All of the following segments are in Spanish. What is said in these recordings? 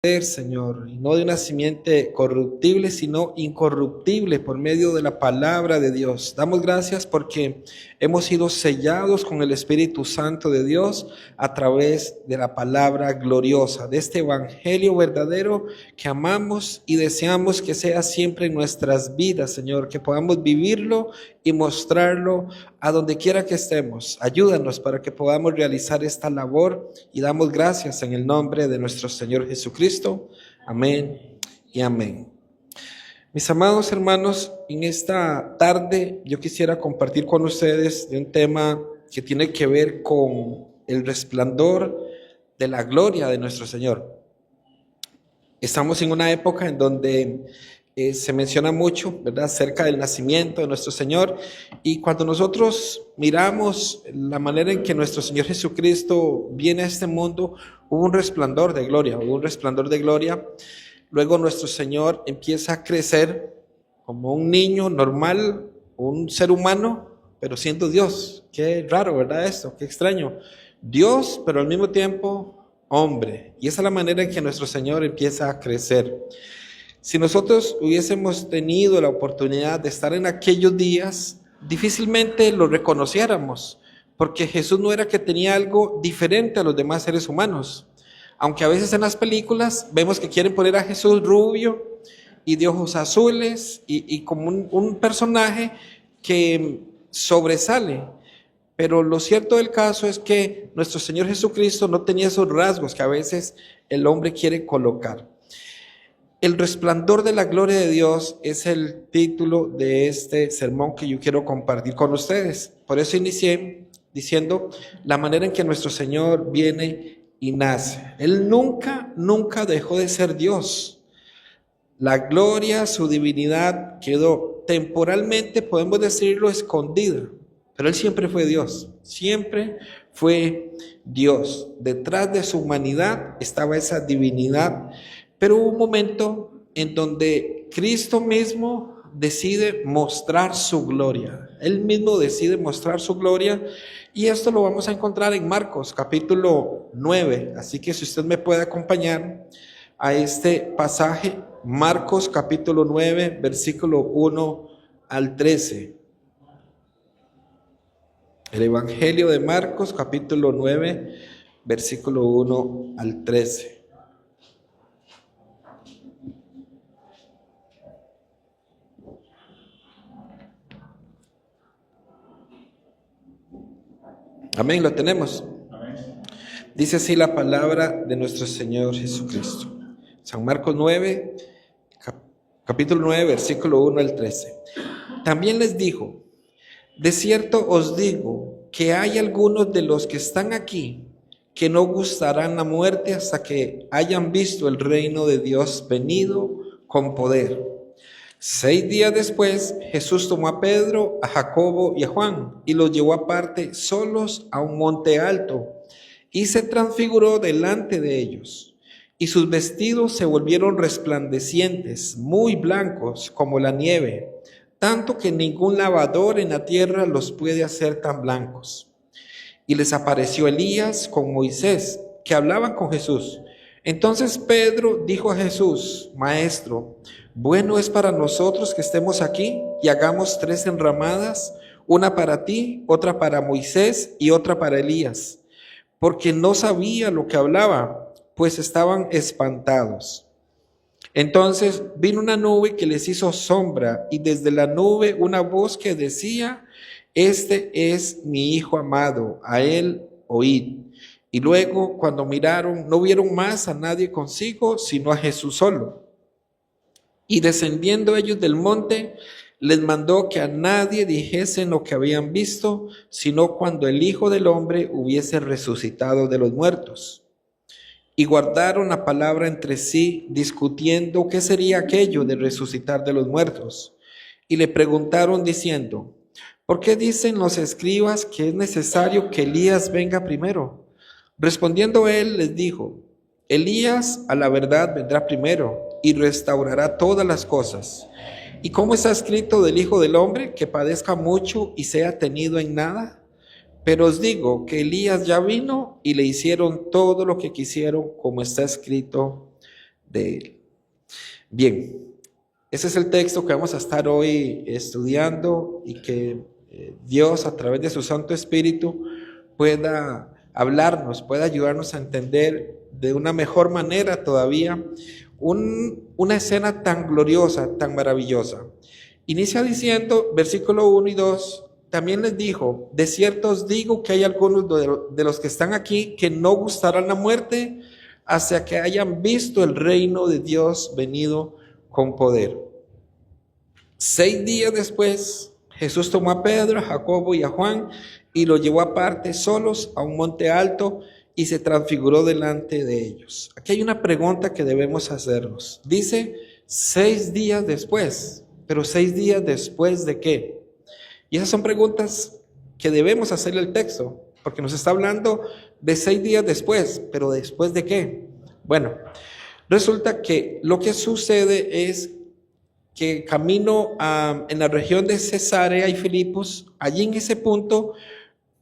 Señor, y no de una simiente corruptible, sino incorruptible por medio de la palabra de Dios. Damos gracias porque hemos sido sellados con el Espíritu Santo de Dios a través de la palabra gloriosa, de este evangelio verdadero que amamos y deseamos que sea siempre en nuestras vidas, Señor, que podamos vivirlo y mostrarlo a donde quiera que estemos. Ayúdanos para que podamos realizar esta labor y damos gracias en el nombre de nuestro Señor Jesucristo. Amén y amén. Mis amados hermanos, en esta tarde yo quisiera compartir con ustedes de un tema que tiene que ver con el resplandor de la gloria de nuestro Señor. Estamos en una época en donde se menciona mucho, ¿verdad?, acerca del nacimiento de nuestro Señor, y cuando nosotros miramos la manera en que nuestro Señor Jesucristo viene a este mundo, hubo un resplandor de gloria, Luego nuestro Señor empieza a crecer como un niño normal, un ser humano, pero siendo Dios. Qué raro, ¿verdad? Esto, qué extraño. Dios, pero al mismo tiempo hombre. Y esa es la manera en que nuestro Señor empieza a crecer. Si nosotros hubiésemos tenido la oportunidad de estar en aquellos días, difícilmente lo reconociéramos, porque Jesús no era que tenía algo diferente a los demás seres humanos. Aunque a veces en las películas vemos que quieren poner a Jesús rubio y de ojos azules y como un personaje que sobresale. Pero lo cierto del caso es que nuestro Señor Jesucristo no tenía esos rasgos que a veces el hombre quiere colocar. El resplandor de la gloria de Dios es el título de este sermón que yo quiero compartir con ustedes. Por eso inicié diciendo la manera en que nuestro Señor viene y nace. Él nunca dejó de ser Dios. La gloria, su divinidad quedó temporalmente, podemos decirlo, escondida. Pero Él siempre fue Dios, siempre fue Dios. Detrás de su humanidad estaba esa divinidad. Pero hubo un momento en donde Cristo mismo decide mostrar su gloria. Él mismo decide mostrar su gloria, y esto lo vamos a encontrar en Marcos capítulo 9. Así que si usted me puede acompañar a este pasaje, Marcos capítulo 9, versículo 1 al 13. El Evangelio de Marcos capítulo 9, versículo 1 al 13. Amén, lo tenemos. Amén. Dice así la palabra de nuestro Señor Jesucristo. San Marcos 9, capítulo 9, versículo 1 al 13. También les dijo: de cierto os digo que hay algunos de los que están aquí que no gustarán la muerte hasta que hayan visto el reino de Dios venido con poder. 6 días después, Jesús tomó a Pedro, a Jacobo y a Juan y los llevó aparte solos a un monte alto y se transfiguró delante de ellos. Y sus vestidos se volvieron resplandecientes, muy blancos como la nieve, tanto que ningún lavador en la tierra los puede hacer tan blancos. Y les apareció Elías con Moisés, que hablaban con Jesús. Entonces Pedro dijo a Jesús: Maestro, bueno es para nosotros que estemos aquí y hagamos 3 enramadas, una para ti, otra para Moisés y otra para Elías, porque no sabía lo que hablaba, pues estaban espantados. Entonces vino una nube que les hizo sombra, y desde la nube una voz que decía: este es mi Hijo amado, a él oíd. Y luego, cuando miraron, no vieron más a nadie consigo, sino a Jesús solo. Y descendiendo ellos del monte, les mandó que a nadie dijesen lo que habían visto, sino cuando el Hijo del Hombre hubiese resucitado de los muertos. Y guardaron la palabra entre sí, discutiendo qué sería aquello de resucitar de los muertos. Y le preguntaron diciendo: ¿por qué dicen los escribas que es necesario que Elías venga primero? Respondiendo él les dijo: Elías a la verdad vendrá primero y restaurará todas las cosas. ¿Y cómo está escrito del Hijo del Hombre? Que padezca mucho y sea tenido en nada. Pero os digo que Elías ya vino y le hicieron todo lo que quisieron, como está escrito de Él. Bien, ese es el texto que vamos a estar hoy estudiando y que Dios a través de su Santo Espíritu pueda hablarnos, pueda ayudarnos a entender de una mejor manera todavía una escena tan gloriosa, tan maravillosa. Inicia diciendo, versículo 1 y 2, también les dijo, de cierto os digo que hay algunos de los que están aquí que no gustarán la muerte hasta que hayan visto el reino de Dios venido con poder. 6 días después, Jesús tomó a Pedro, a Jacobo y a Juan y los llevó aparte solos a un monte alto y se transfiguró delante de ellos. Aquí hay una pregunta que debemos hacernos. Dice 6 días después, pero 6 días después ¿de qué? Y esas son preguntas que debemos hacerle al texto, porque nos está hablando de 6 días después, pero ¿después de qué? Bueno, resulta que lo que sucede es que camino en la región de Cesarea y Filipos, allí en ese punto,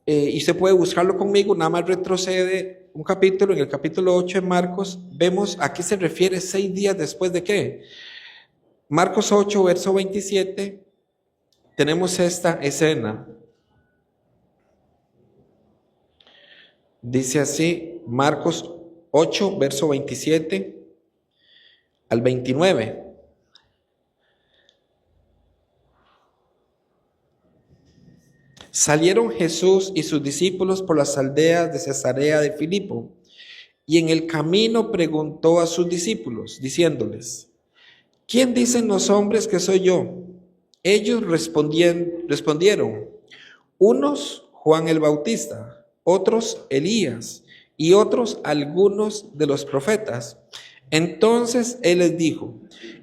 y usted puede buscarlo conmigo, nada más retrocede un capítulo, en el capítulo 8 de Marcos, vemos a qué se refiere 6 días después de qué. Marcos 8, verso 27, tenemos esta escena. Dice así, Marcos 8, verso 27 al 29. Salieron Jesús y sus discípulos por las aldeas de Cesarea de Filipo, y en el camino preguntó a sus discípulos, diciéndoles, ¿quién dicen los hombres que soy yo? Ellos respondieron, unos Juan el Bautista, otros Elías, y otros algunos de los profetas. Entonces él les dijo,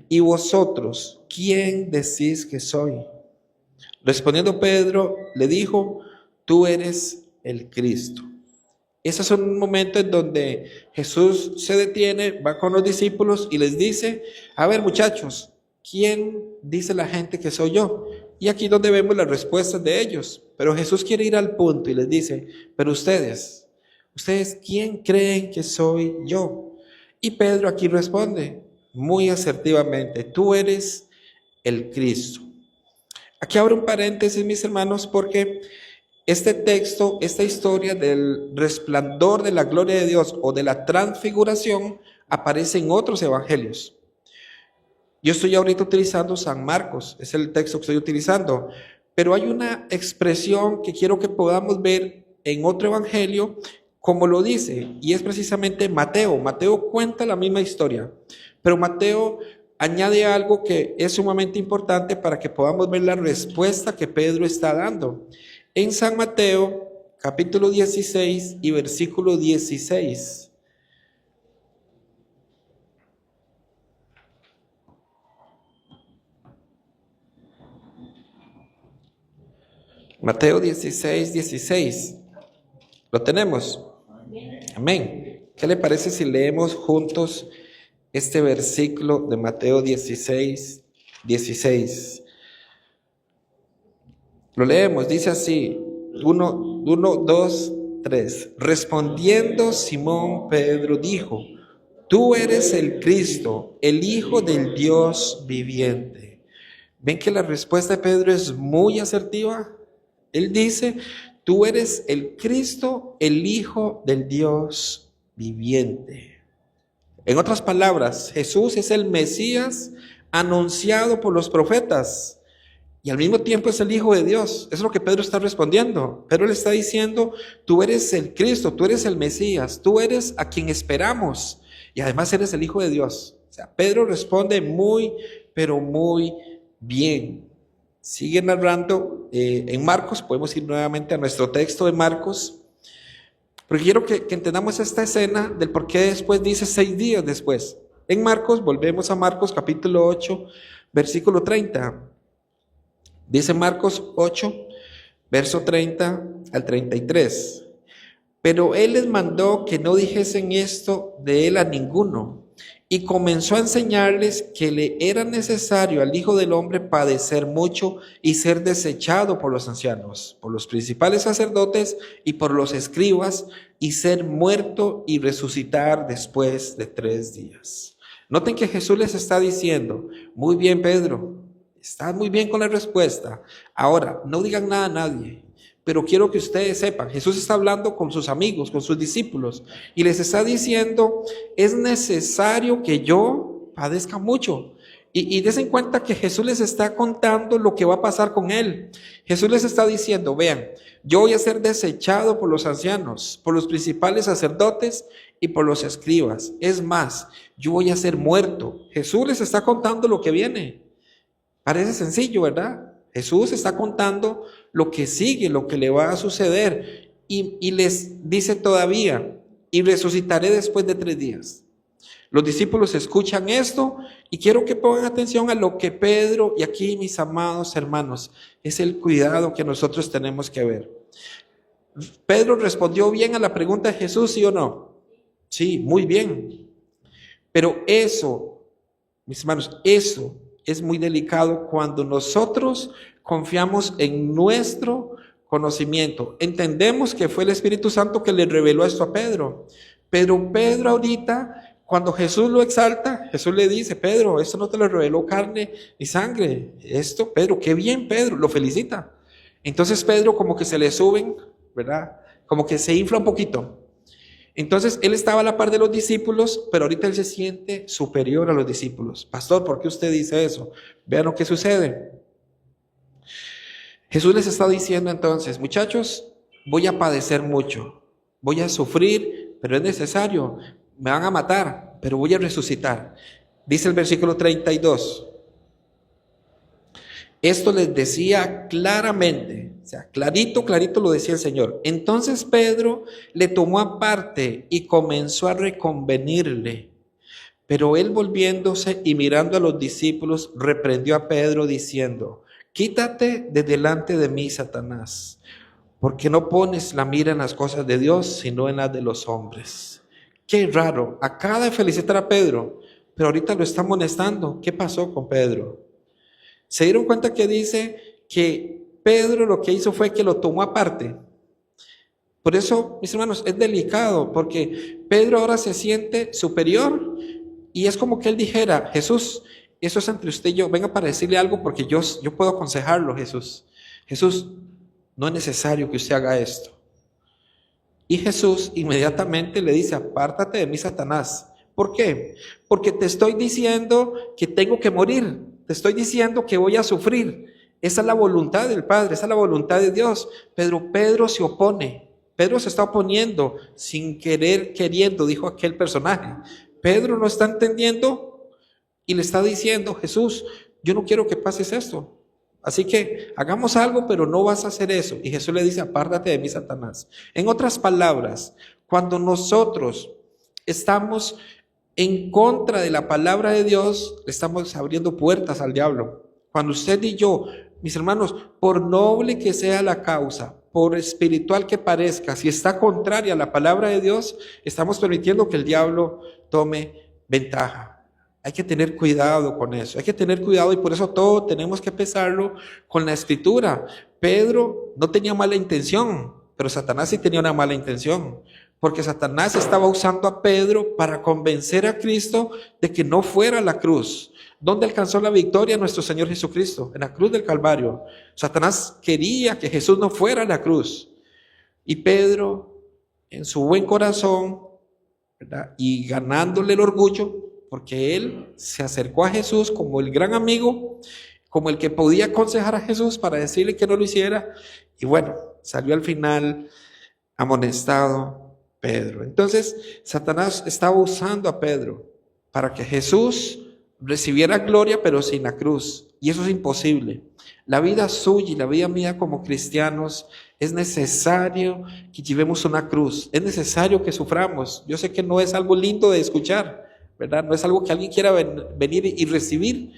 ¿y vosotros quién decís que soy? Respondiendo Pedro, le dijo, tú eres el Cristo. Ese es un momento en donde Jesús se detiene, va con los discípulos y les dice, a ver muchachos, ¿quién dice la gente que soy yo? Y aquí es donde vemos las respuestas de ellos. Pero Jesús quiere ir al punto y les dice, pero ustedes, ¿quién creen que soy yo? Y Pedro aquí responde muy asertivamente, tú eres el Cristo. Aquí abro un paréntesis, mis hermanos, porque este texto, esta historia del resplandor de la gloria de Dios o de la transfiguración aparece en otros evangelios. Yo estoy ahorita utilizando San Marcos, es el texto que estoy utilizando, pero hay una expresión que quiero que podamos ver en otro evangelio, como lo dice, y es precisamente Mateo. Mateo cuenta la misma historia, pero Mateo añade algo que es sumamente importante para que podamos ver la respuesta que Pedro está dando. En San Mateo, capítulo 16 y versículo 16. Mateo 16, 16. ¿Lo tenemos? Amén. ¿Qué le parece si leemos juntos este versículo de Mateo 16, 16? Lo leemos, dice así, 1, 2, 3. Respondiendo Simón Pedro dijo, tú eres el Cristo, el Hijo del Dios viviente. ¿Ven que la respuesta de Pedro es muy asertiva? Él dice, tú eres el Cristo, el Hijo del Dios viviente. En otras palabras, Jesús es el Mesías anunciado por los profetas y al mismo tiempo es el Hijo de Dios. Eso es lo que Pedro está respondiendo. Pedro le está diciendo, tú eres el Cristo, tú eres el Mesías, tú eres a quien esperamos y además eres el Hijo de Dios. O sea, Pedro responde muy, pero muy bien. Sigue narrando en Marcos, podemos ir nuevamente a nuestro texto de Marcos, porque quiero que entendamos esta escena del por qué después dice 6 días después. En Marcos, volvemos a Marcos capítulo 8, versículo 30. Dice Marcos 8, verso 30 al 33. Pero él les mandó que no dijesen esto de él a ninguno, y comenzó a enseñarles que le era necesario al Hijo del Hombre padecer mucho y ser desechado por los ancianos, por los principales sacerdotes y por los escribas, y ser muerto y resucitar después de 3 días. Noten que Jesús les está diciendo, muy bien Pedro, estás muy bien con la respuesta. Ahora, no digan nada a nadie, pero quiero que ustedes sepan, Jesús está hablando con sus amigos, con sus discípulos, y les está diciendo, es necesario que yo padezca mucho. Y des en cuenta que Jesús les está contando lo que va a pasar con él. Jesús les está diciendo, vean, yo voy a ser desechado por los ancianos, por los principales sacerdotes y por los escribas. Es más, yo voy a ser muerto. Jesús les está contando lo que viene. Parece sencillo, ¿verdad? Jesús está contando lo que sigue, lo que le va a suceder. Y les dice todavía, y resucitaré después de 3 días. Los discípulos escuchan esto y quiero que pongan atención a lo que Pedro, y aquí mis amados hermanos, es el cuidado que nosotros tenemos que ver. Pedro respondió bien a la pregunta de Jesús, ¿sí o no? Sí, muy bien. Pero eso, mis hermanos, eso es muy delicado cuando nosotros confiamos en nuestro conocimiento. Entendemos que fue el Espíritu Santo que le reveló esto a Pedro. Pero Pedro ahorita, cuando Jesús lo exalta, Jesús le dice, Pedro, esto no te lo reveló carne ni sangre. Esto, Pedro, qué bien, Pedro, lo felicita. Entonces Pedro como que se le suben, ¿verdad? Como que se infla un poquito. Entonces él estaba a la par de los discípulos, pero ahorita él se siente superior a los discípulos. Pastor, ¿por qué usted dice eso? Vean lo que sucede. Jesús les está diciendo entonces, muchachos, voy a padecer mucho, voy a sufrir, pero es necesario. Me van a matar, pero voy a resucitar. Dice el versículo 32. Esto les decía claramente, o sea, clarito lo decía el Señor. Entonces Pedro le tomó aparte y comenzó a reconvenirle. Pero él volviéndose y mirando a los discípulos, reprendió a Pedro diciendo, quítate de delante de mí, Satanás, porque no pones la mira en las cosas de Dios, sino en las de los hombres. Qué raro, acaba de felicitar a Pedro, pero ahorita lo está amonestando. ¿Qué pasó con Pedro? ¿Se dieron cuenta que dice que Pedro lo que hizo fue que lo tomó aparte? Por eso, mis hermanos, es delicado, porque Pedro ahora se siente superior y es como que él dijera, Jesús, eso es entre usted y yo, venga para decirle algo porque yo puedo aconsejarlo, Jesús. Jesús, no es necesario que usted haga esto. Y Jesús inmediatamente le dice, apártate de mí, Satanás. ¿Por qué? Porque te estoy diciendo que tengo que morir, te estoy diciendo que voy a sufrir. Esa es la voluntad del Padre, esa es la voluntad de Dios. Pero Pedro se opone, Pedro se está oponiendo sin querer, queriendo, dijo aquel personaje. Pedro no está entendiendo y le está diciendo, Jesús, yo no quiero que pases esto. Así que hagamos algo, pero no vas a hacer eso. Y Jesús le dice, apártate de mí, Satanás. En otras palabras, cuando nosotros estamos en contra de la palabra de Dios, le estamos abriendo puertas al diablo. Cuando usted y yo, mis hermanos, por noble que sea la causa, por espiritual que parezca, si está contraria a la palabra de Dios, estamos permitiendo que el diablo tome ventaja. Hay que tener cuidado con eso, hay que tener cuidado y por eso todo tenemos que pesarlo con la Escritura. Pedro no tenía mala intención, pero Satanás sí tenía una mala intención, porque Satanás estaba usando a Pedro para convencer a Cristo de que no fuera a la cruz. ¿Dónde alcanzó la victoria nuestro Señor Jesucristo? En la cruz del Calvario. Satanás quería que Jesús no fuera a la cruz. Y Pedro, en su buen corazón, ¿verdad? Y ganándole el orgullo, porque él se acercó a Jesús como el gran amigo, como el que podía aconsejar a Jesús para decirle que no lo hiciera. Y bueno, salió al final amonestado Pedro. Entonces, Satanás estaba usando a Pedro para que Jesús recibiera gloria, pero sin la cruz. Y eso es imposible. La vida suya y la vida mía como cristianos es necesario que llevemos una cruz. Es necesario que suframos. Yo sé que no es algo lindo de escuchar, ¿verdad? No es algo que alguien quiera venir y recibir.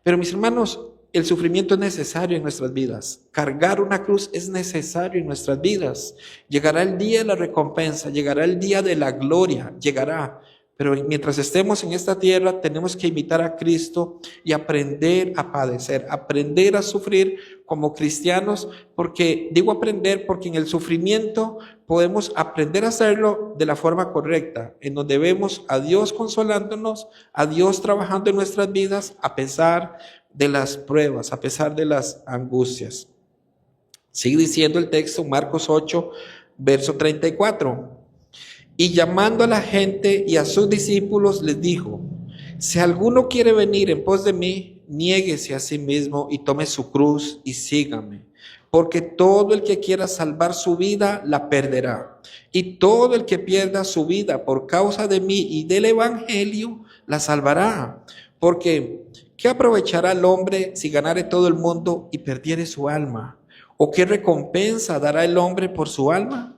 Pero mis hermanos, el sufrimiento es necesario en nuestras vidas. Cargar una cruz es necesario en nuestras vidas. Llegará el día de la recompensa, llegará el día de la gloria, llegará. Pero mientras estemos en esta tierra, tenemos que imitar a Cristo y aprender a padecer, aprender a sufrir como cristianos, porque digo aprender porque en el sufrimiento podemos aprender a hacerlo de la forma correcta, en donde vemos a Dios consolándonos, a Dios trabajando en nuestras vidas a pesar de las pruebas, a pesar de las angustias. Sigue diciendo el texto, Marcos 8, verso 34. Y llamando a la gente y a sus discípulos les dijo: si alguno quiere venir en pos de mí, niéguese a sí mismo y tome su cruz y sígame. Porque todo el que quiera salvar su vida, la perderá. Y todo el que pierda su vida por causa de mí y del evangelio, la salvará. Porque, ¿qué aprovechará el hombre si ganare todo el mundo y perdiere su alma? ¿O qué recompensa dará el hombre por su alma?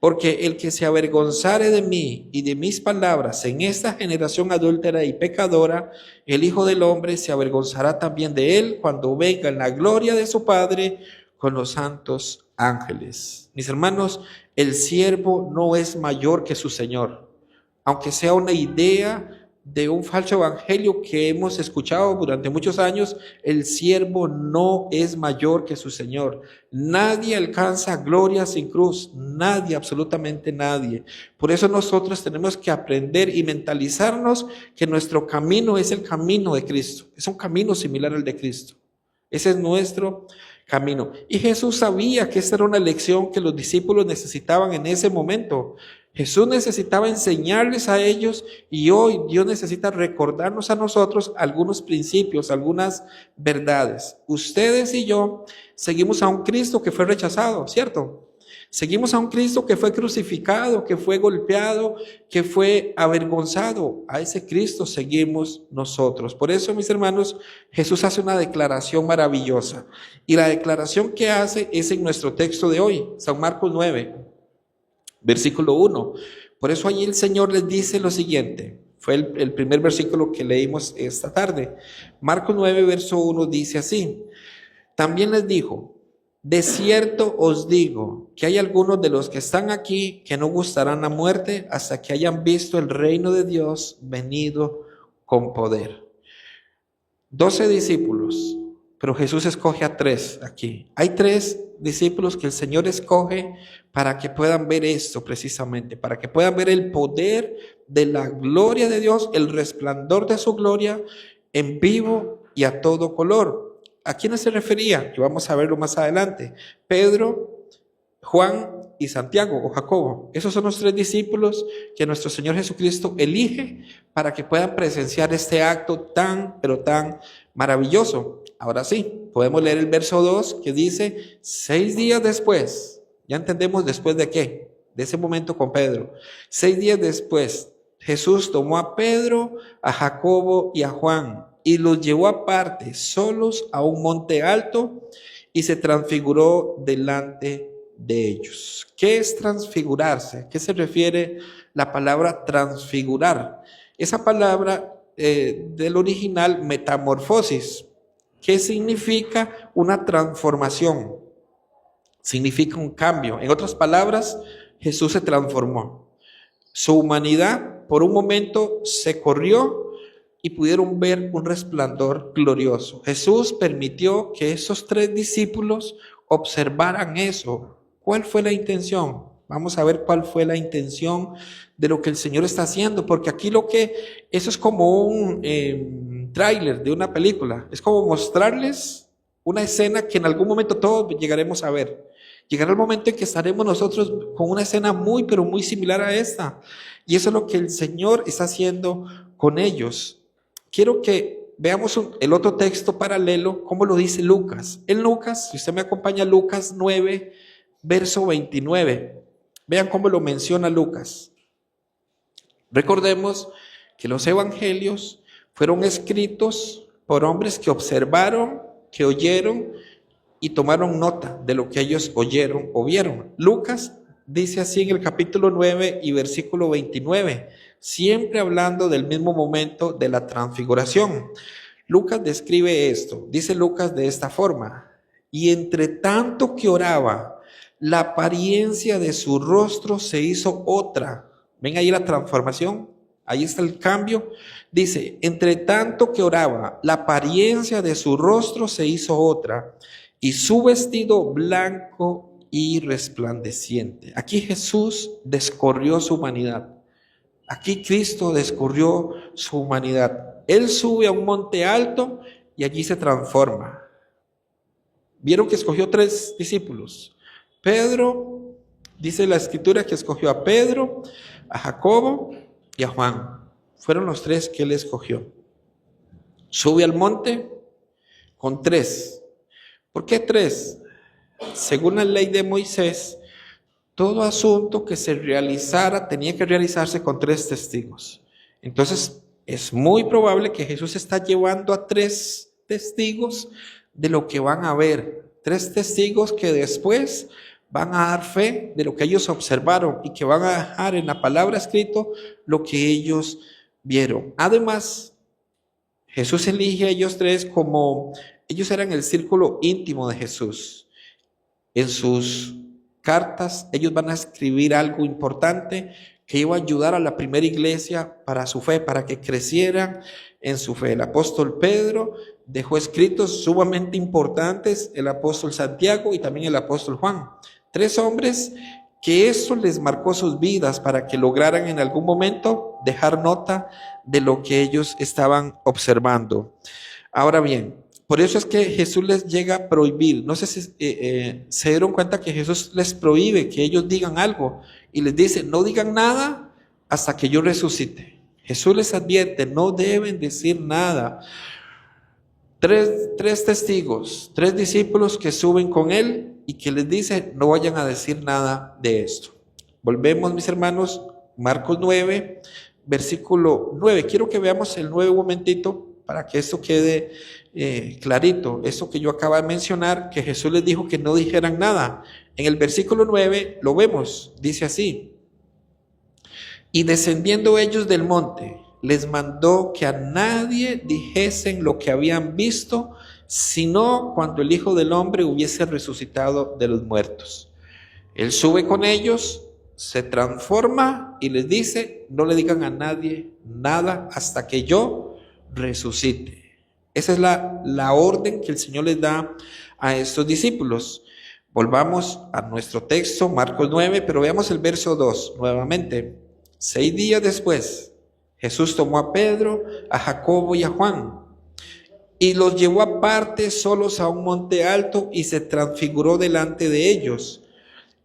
Porque el que se avergonzare de mí y de mis palabras en esta generación adúltera y pecadora, el Hijo del Hombre se avergonzará también de él cuando venga en la gloria de su Padre con los santos ángeles. Mis hermanos, el siervo no es mayor que su Señor, aunque sea una idea de un falso evangelio que hemos escuchado durante muchos años. El siervo no es mayor que su Señor. Nadie alcanza gloria sin cruz, nadie, absolutamente nadie. Por eso nosotros tenemos que aprender y mentalizarnos que nuestro camino es el camino de Cristo, es un camino similar al de Cristo. Ese es nuestro camino. Y Jesús sabía que esta era una lección que los discípulos necesitaban en ese momento. Jesús necesitaba enseñarles a ellos, y hoy Dios necesita recordarnos a nosotros algunos principios, algunas verdades. Ustedes y yo seguimos a un Cristo que fue rechazado, ¿cierto? Seguimos a un Cristo que fue crucificado, que fue golpeado, que fue avergonzado. A ese Cristo seguimos nosotros. Por eso, mis hermanos, Jesús hace una declaración maravillosa. Y la declaración que hace es en nuestro texto de hoy, San Marcos 9, versículo 1. Por eso allí el Señor les dice lo siguiente. Fue el primer versículo que leímos esta tarde. Marcos 9, verso 1 dice así. También les dijo: de cierto os digo que hay algunos de los que están aquí que no gustarán la muerte hasta que hayan visto el reino de Dios venido con poder. 12 discípulos, pero Jesús escoge a 3 aquí. Hay 3 discípulos que el Señor escoge para que puedan ver esto precisamente, para que puedan ver el poder de la gloria de Dios, el resplandor de su gloria en vivo y a todo color. ¿A quiénes se refería? Y vamos a verlo más adelante. Pedro, Juan y Santiago o Jacobo. Esos son los 3 discípulos que nuestro Señor Jesucristo elige para que puedan presenciar este acto tan, pero tan maravilloso. Ahora sí, podemos leer el verso 2 que dice: 6 días después, ya entendemos después de qué, de ese momento con Pedro. 6 días después, Jesús tomó a Pedro, a Jacobo y a Juan y los llevó aparte, solos, a un monte alto, y se transfiguró delante de ellos. ¿Qué es transfigurarse? ¿A qué se refiere la palabra transfigurar? Esa palabra del original metamorfosis. ¿Qué significa? Una transformación. Significa un cambio. En otras palabras, Jesús se transformó. Su humanidad por un momento se corrió y pudieron ver un resplandor glorioso. Jesús permitió que esos 3 discípulos observaran eso. ¿Cuál fue la intención? Vamos a ver cuál fue la intención de lo que el Señor está haciendo, porque aquí eso es como un tráiler de una película. Es como mostrarles una escena que en algún momento todos llegaremos a ver. Llegará el momento en que estaremos nosotros con una escena muy, pero muy similar a esta. Y eso es lo que el Señor está haciendo con ellos. Quiero que veamos el otro texto paralelo, cómo lo dice Lucas. En Lucas, si usted me acompaña, Lucas 9, verso 29. Vean cómo lo menciona Lucas. Recordemos que los evangelios fueron escritos por hombres que observaron, que oyeron y tomaron nota de lo que ellos oyeron o vieron. Lucas dice así en el capítulo 9 y versículo 29, siempre hablando del mismo momento de la transfiguración. Lucas describe esto, dice Lucas de esta forma: y entre tanto que oraba, la apariencia de su rostro se hizo otra. ¿Ven ahí la transformación? Ahí está el cambio. Dice, entre tanto que oraba, la apariencia de su rostro se hizo otra, y su vestido blanco y resplandeciente. Aquí Jesús descorrió su humanidad. Aquí Cristo descorrió su humanidad. Él sube a un monte alto y allí se transforma. Vieron que escogió 3 discípulos. Pedro, dice la escritura que escogió a Pedro, a Jacobo y a Juan. Fueron los 3 que él escogió. Sube al monte con 3. ¿Por qué 3? Según la ley de Moisés, todo asunto que se realizara tenía que realizarse con 3 testigos. Entonces, es muy probable que Jesús está llevando a 3 testigos de lo que van a ver. 3 testigos que después van a dar fe de lo que ellos observaron y que van a dejar en la palabra escrito lo que ellos vieron. Además, Jesús elige a ellos 3 como ellos eran el círculo íntimo de Jesús. En sus cartas, ellos van a escribir algo importante que iba a ayudar a la primera iglesia para su fe, para que crecieran en su fe. El apóstol Pedro dejó escritos sumamente importantes, el apóstol Santiago y también el apóstol Juan. 3 hombres que eso les marcó sus vidas para que lograran en algún momento dejar nota de lo que ellos estaban observando. Ahora bien, por eso es que Jesús les llega a prohibir. No sé si se dieron cuenta que Jesús les prohíbe que ellos digan algo y les dice, no digan nada hasta que yo resucite. Jesús les advierte, no deben decir nada. 3 testigos, 3 discípulos que suben con él y que les dice, no vayan a decir nada de esto. Volvemos, mis hermanos, Marcos 9, versículo 9. Quiero que veamos el 9 un momentito para que esto quede clarito. Eso que yo acabo de mencionar, que Jesús les dijo que no dijeran nada. En el versículo 9 lo vemos, dice así. Y descendiendo ellos del monte, les mandó que a nadie dijesen lo que habían visto, sino cuando el Hijo del Hombre hubiese resucitado de los muertos. Él sube con ellos, se transforma y les dice, no le digan a nadie nada hasta que yo resucite. Esa es la orden que el Señor les da a estos discípulos. Volvamos a nuestro texto, Marcos 9, pero veamos el verso 2 nuevamente. 6 días después, Jesús tomó a Pedro, a Jacobo y a Juan y los llevó aparte solos a un monte alto y se transfiguró delante de ellos.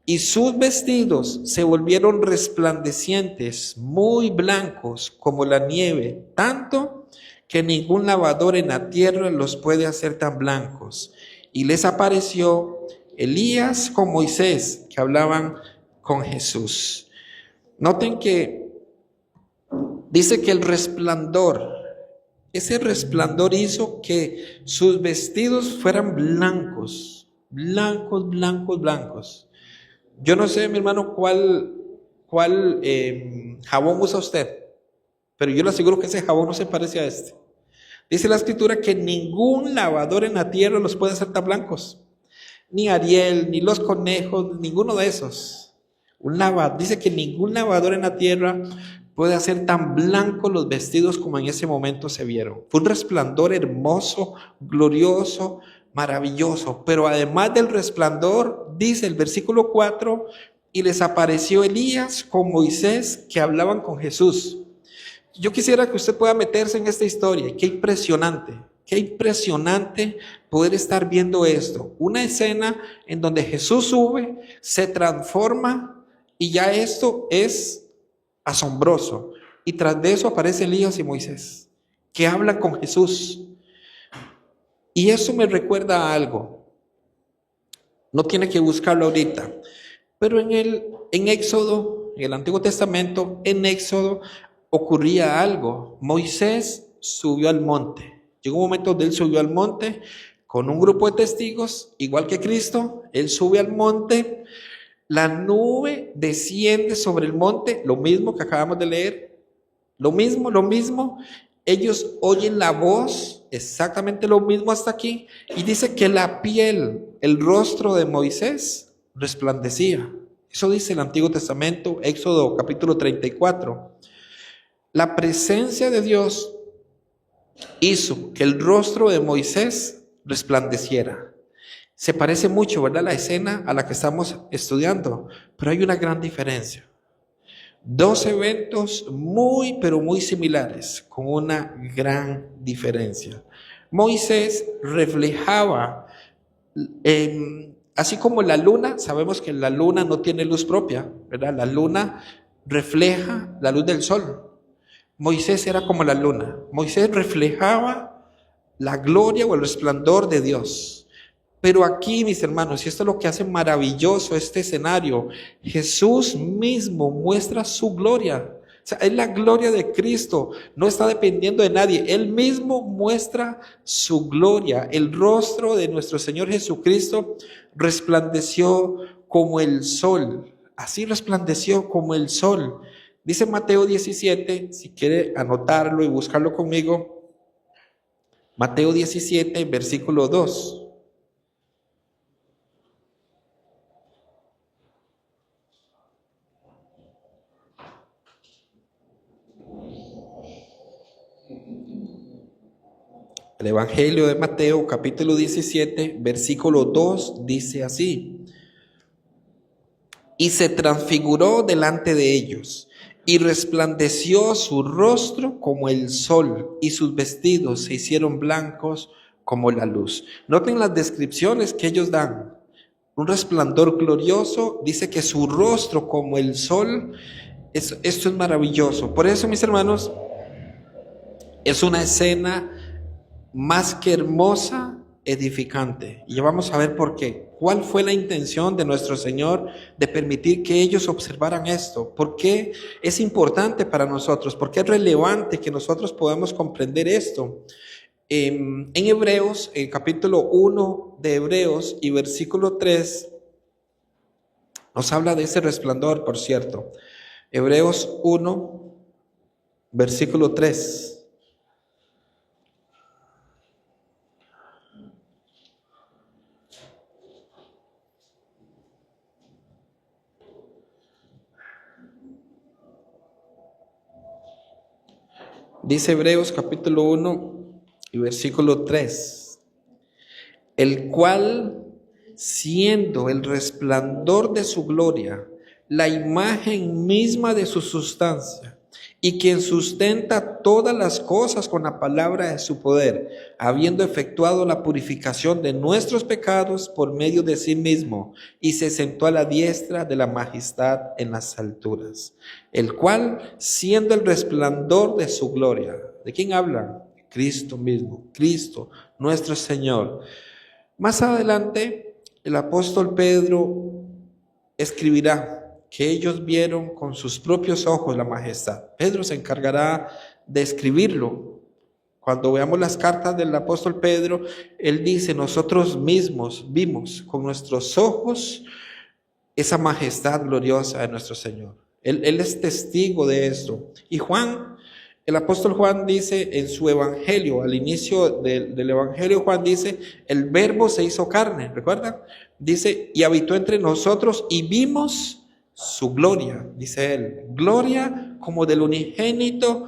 Y sus vestidos se volvieron resplandecientes, muy blancos como la nieve, tanto que ningún lavador en la tierra los puede hacer tan blancos. Y les apareció Elías con Moisés, que hablaban con Jesús. Noten que dice que el resplandor, ese resplandor hizo que sus vestidos fueran blancos, blancos, blancos, blancos. Yo no sé, mi hermano, cuál jabón usa usted, pero yo le aseguro que ese jabón no se parece a este. Dice la escritura que ningún lavador en la tierra los puede hacer tan blancos. Ni Ariel, ni los conejos, ninguno de esos. Dice que ningún lavador en la tierra puede hacer tan blancos los vestidos como en ese momento se vieron. Fue un resplandor hermoso, glorioso, maravilloso. Pero además del resplandor, dice el versículo 4, y les apareció Elías con Moisés que hablaban con Jesús. Yo quisiera que usted pueda meterse en esta historia. Qué impresionante poder estar viendo esto. Una escena en donde Jesús sube, se transforma y ya esto es asombroso. Y tras de eso aparece Elías y Moisés que hablan con Jesús. Y eso me recuerda a algo. No tiene que buscarlo ahorita. Pero en Éxodo, en el Antiguo Testamento, en Éxodo ocurría algo. Moisés subió al monte. Llegó un momento donde él subió al monte con un grupo de testigos, igual que Cristo. Él sube al monte, la nube desciende sobre el monte, lo mismo que acabamos de leer, lo mismo. Ellos oyen la voz, exactamente lo mismo hasta aquí, y dice que la piel, el rostro de Moisés resplandecía. Eso dice el Antiguo Testamento, Éxodo capítulo 34. La presencia de Dios hizo que el rostro de Moisés resplandeciera. Se parece mucho, ¿verdad?, la escena a la que estamos estudiando, pero hay una gran diferencia. Dos eventos muy, pero muy similares, con una gran diferencia. Moisés reflejaba, así como la luna, sabemos que la luna no tiene luz propia, ¿verdad? La luna refleja la luz del sol. Moisés era como la luna. Moisés reflejaba la gloria o el resplandor de Dios. Pero aquí, mis hermanos, y esto es lo que hace maravilloso este escenario, Jesús mismo muestra su gloria. O sea, es la gloria de Cristo, no está dependiendo de nadie. Él mismo muestra su gloria. El rostro de nuestro Señor Jesucristo resplandeció como el sol. Así resplandeció como el sol. Dice Mateo 17, si quiere anotarlo y buscarlo conmigo. Mateo 17, versículo 2. El Evangelio de Mateo, capítulo 17, versículo 2, dice así: y se transfiguró delante de ellos, y resplandeció su rostro como el sol, y sus vestidos se hicieron blancos como la luz. Noten las descripciones que ellos dan. Un resplandor glorioso, dice que su rostro como el sol. Esto es maravilloso. Por eso, mis hermanos, es una escena más que hermosa, edificante. Y vamos a ver por qué. ¿Cuál fue la intención de nuestro Señor de permitir que ellos observaran esto? ¿Por qué es importante para nosotros? ¿Por qué es relevante que nosotros podamos comprender esto? En Hebreos, en capítulo 1 de Hebreos y versículo 3, nos habla de ese resplandor, por cierto. Hebreos 1, versículo 3. Dice Hebreos capítulo 1 y versículo 3, el cual, siendo el resplandor de su gloria, la imagen misma de su sustancia, y quien sustenta todas las cosas con la palabra de su poder, habiendo efectuado la purificación de nuestros pecados por medio de sí mismo, y se sentó a la diestra de la majestad en las alturas, el cual, siendo el resplandor de su gloria. ¿De quién habla? Cristo mismo, Cristo, nuestro Señor. Más adelante, el apóstol Pedro escribirá que ellos vieron con sus propios ojos la majestad. Pedro se encargará de escribirlo. Cuando veamos las cartas del apóstol Pedro, él dice, nosotros mismos vimos con nuestros ojos esa majestad gloriosa de nuestro Señor. Él es testigo de esto. Y Juan, el apóstol Juan dice en su evangelio, al inicio del evangelio, Juan dice, el verbo se hizo carne, ¿recuerdan? Dice, y habitó entre nosotros y vimos su gloria, dice él, gloria como del unigénito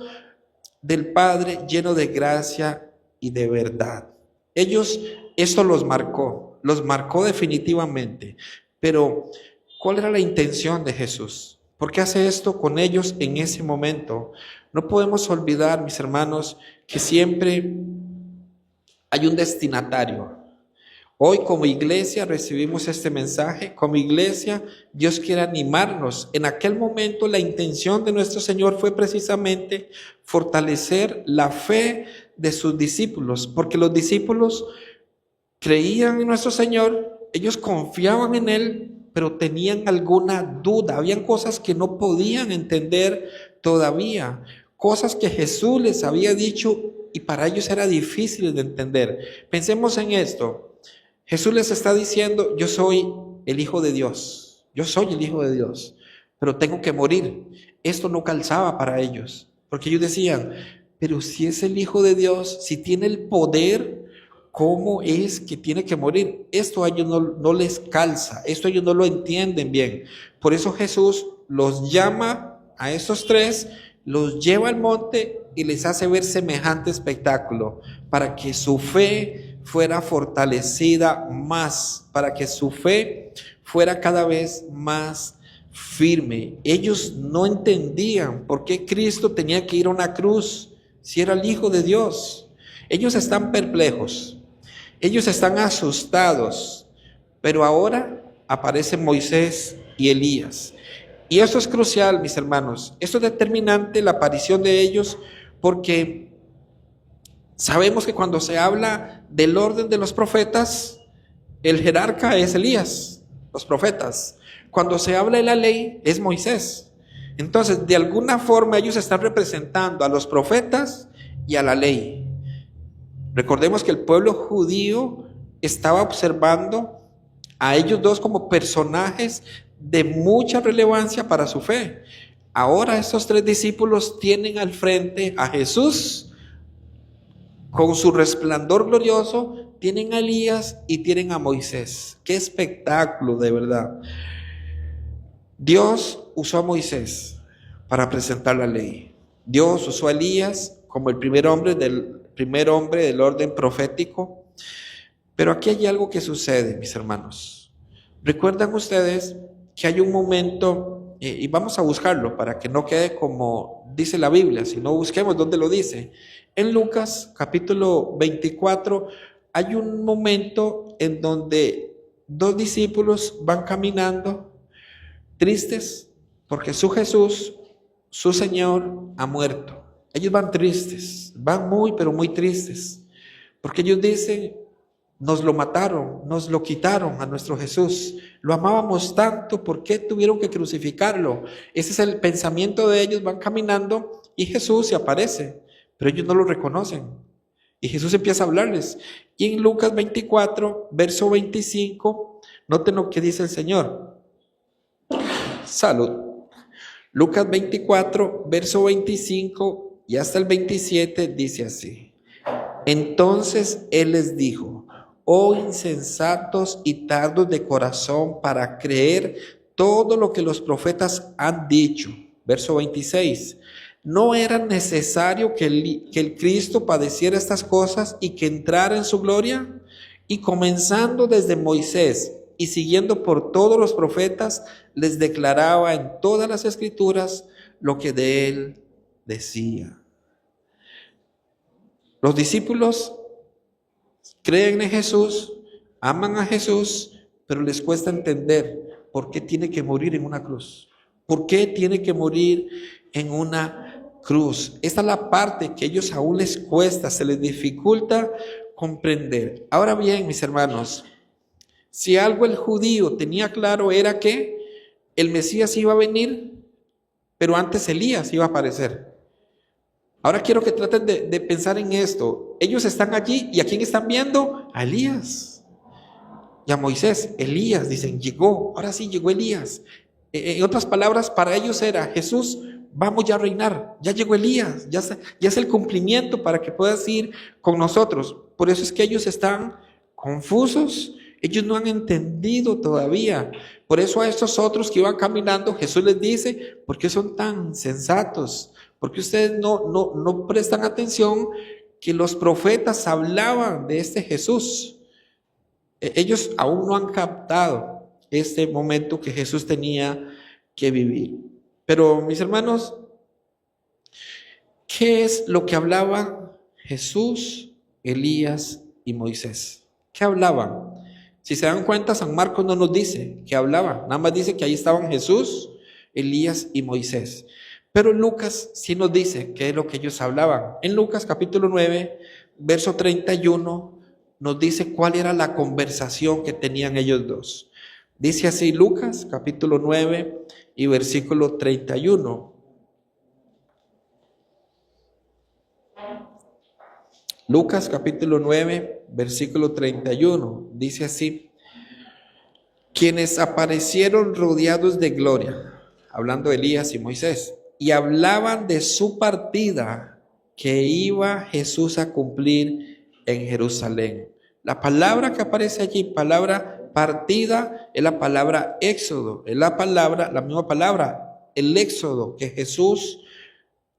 del Padre, lleno de gracia y de verdad. Ellos, esto los marcó definitivamente. Pero, ¿cuál era la intención de Jesús? ¿Por qué hace esto con ellos en ese momento? No podemos olvidar, mis hermanos, que siempre hay un destinatario. Hoy como iglesia recibimos este mensaje, como iglesia Dios quiere animarnos. En aquel momento la intención de nuestro Señor fue precisamente fortalecer la fe de sus discípulos, porque los discípulos creían en nuestro Señor, ellos confiaban en Él, pero tenían alguna duda, habían cosas que no podían entender todavía, cosas que Jesús les había dicho y para ellos era difícil de entender. Pensemos en esto. Jesús les está diciendo, yo soy el Hijo de Dios, yo soy el Hijo de Dios, pero tengo que morir. Esto no calzaba para ellos, porque ellos decían, pero si es el Hijo de Dios, si tiene el poder, ¿cómo es que tiene que morir? Esto a ellos no les calza, esto ellos no lo entienden bien. Por eso Jesús los llama a estos tres los lleva al monte y les hace ver semejante espectáculo para que su fe fuera fortalecida más, para que su fe fuera cada vez más firme. Ellos no entendían por qué Cristo tenía que ir a una cruz si era el Hijo de Dios. Ellos están perplejos, ellos están asustados, pero ahora aparecen Moisés y Elías. Y esto es crucial, mis hermanos. Esto es determinante, la aparición de ellos, porque sabemos que cuando se habla del orden de los profetas, el jerarca es Elías, los profetas. Cuando se habla de la ley, es Moisés. Entonces, de alguna forma, ellos están representando a los profetas y a la ley. Recordemos que el pueblo judío estaba observando a ellos dos como personajes de mucha relevancia para su fe. Ahora estos tres discípulos tienen al frente a Jesús con su resplandor glorioso, tienen a Elías y tienen a Moisés. ¡Qué espectáculo, de verdad! Dios usó a Moisés para presentar la ley. Dios usó a Elías como el primer hombre del orden profético. Pero aquí hay algo que sucede, mis hermanos. ¿Recuerdan ustedes que hay un momento, y vamos a buscarlo para que no quede como dice la Biblia, sino busquemos dónde lo dice? En Lucas capítulo 24 hay un momento en donde dos discípulos van caminando tristes porque su Jesús, su Señor, ha muerto. Ellos van tristes, van muy pero muy tristes, porque ellos dicen: nos lo mataron, nos lo quitaron a nuestro Jesús. Lo amábamos tanto, ¿por qué tuvieron que crucificarlo? Ese es el pensamiento de ellos. Van caminando y Jesús se aparece, pero ellos no lo reconocen. Y Jesús empieza a hablarles. Y en Lucas 24, verso 25, noten lo que dice el Señor. Salud. Lucas 24, verso 25 y hasta el 27 dice así: entonces Él les dijo: oh insensatos y tardos de corazón para creer todo lo que los profetas han dicho. Verso 26. ¿No era necesario que el Cristo padeciera estas cosas y que entrara en su gloria? Y comenzando desde Moisés y siguiendo por todos los profetas, les declaraba en todas las escrituras lo que de él decía. Los discípulos creen en Jesús, aman a Jesús, pero les cuesta entender por qué tiene que morir en una cruz. ¿Por qué tiene que morir en una cruz? Esta es la parte que a ellos aún les cuesta, se les dificulta comprender. Ahora bien, mis hermanos, si algo el judío tenía claro era que el Mesías iba a venir, pero antes Elías iba a aparecer. Ahora quiero que traten de pensar en esto. Ellos están allí y ¿a quién están viendo? A Elías y a Moisés. Elías, dicen, llegó. Ahora sí llegó Elías. En otras palabras, para ellos era: Jesús, vamos ya a reinar. Ya llegó Elías. Ya es el cumplimiento para que puedas ir con nosotros. Por eso es que ellos están confusos. Ellos no han entendido todavía. Por eso a estos otros que iban caminando, Jesús les dice: ¿por qué son tan sensatos? Porque ustedes no prestan atención que los profetas hablaban de este Jesús. Ellos aún no han captado este momento que Jesús tenía que vivir. Pero mis hermanos, ¿qué es lo que hablaban Jesús, Elías y Moisés? ¿Qué hablaban? Si se dan cuenta, San Marcos no nos dice qué hablaban, nada más dice que ahí estaban Jesús, Elías y Moisés. Pero Lucas sí nos dice qué es lo que ellos hablaban. En Lucas capítulo 9, verso 31, nos dice cuál era la conversación que tenían ellos dos. Dice así Lucas capítulo 9 y versículo 31. Lucas capítulo 9, versículo 31. Dice así: quienes aparecieron rodeados de gloria, hablando de Elías y Moisés, y hablaban de su partida que iba Jesús a cumplir en Jerusalén. La palabra que aparece allí, palabra partida, es la palabra éxodo, es la misma palabra, el éxodo que Jesús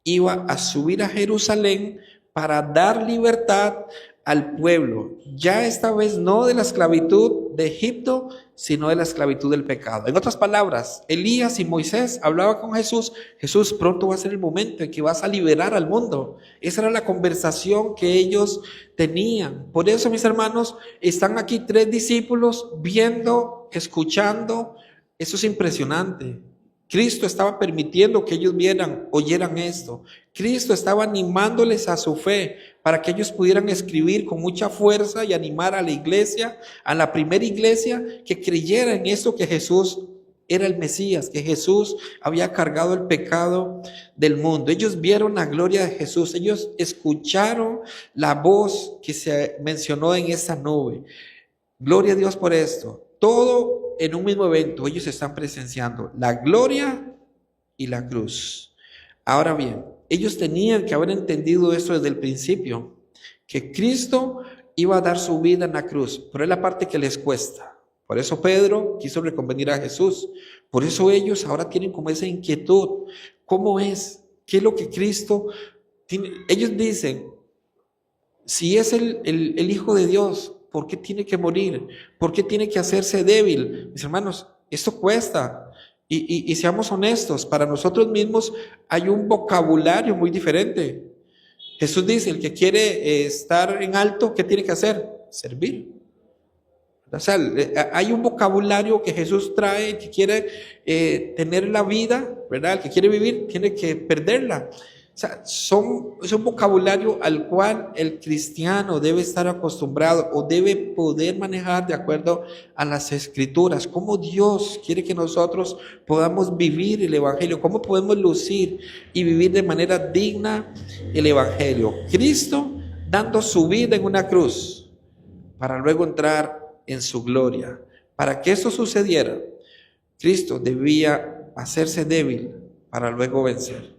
iba a subir a Jerusalén para dar libertad al pueblo, ya esta vez no de la esclavitud de Egipto, sino de la esclavitud del pecado. En otras palabras, Elías y Moisés hablaban con Jesús. Jesús, pronto va a ser el momento en que vas a liberar al mundo. Esa era la conversación que ellos tenían. Por eso, mis hermanos, están aquí 3 discípulos viendo, escuchando. Eso es impresionante. Cristo estaba permitiendo que ellos vieran, oyeran esto. Cristo estaba animándoles a su fe para que ellos pudieran escribir con mucha fuerza y animar a la iglesia, a la primera iglesia, que creyera en esto, que Jesús era el Mesías, que Jesús había cargado el pecado del mundo. Ellos vieron la gloria de Jesús, ellos escucharon la voz que se mencionó en esa nube. Gloria a Dios por esto. Todo en un mismo evento, ellos están presenciando la gloria y la cruz. Ahora bien, ellos tenían que haber entendido esto desde el principio, que Cristo iba a dar su vida en la cruz, pero es la parte que les cuesta. Por eso Pedro quiso reconvenir a Jesús. Por eso ellos ahora tienen como esa inquietud. ¿Cómo es? ¿Qué es lo que Cristo tiene? Ellos dicen, si es el Hijo de Dios, ¿por qué tiene que morir? ¿Por qué tiene que hacerse débil? Mis hermanos, esto cuesta. Y seamos honestos, para nosotros mismos hay un vocabulario muy diferente. Jesús dice, el que quiere estar en alto, ¿qué tiene que hacer? Servir. O sea, hay un vocabulario que Jesús trae, el que quiere tener la vida, ¿verdad? El que quiere vivir, tiene que perderla. O sea, es un vocabulario al cual el cristiano debe estar acostumbrado o debe poder manejar de acuerdo a las escrituras. Cómo Dios quiere que nosotros podamos vivir el evangelio, cómo podemos lucir y vivir de manera digna el evangelio. Cristo dando su vida en una cruz para luego entrar en su gloria. Para que eso sucediera, Cristo debía hacerse débil para luego vencer.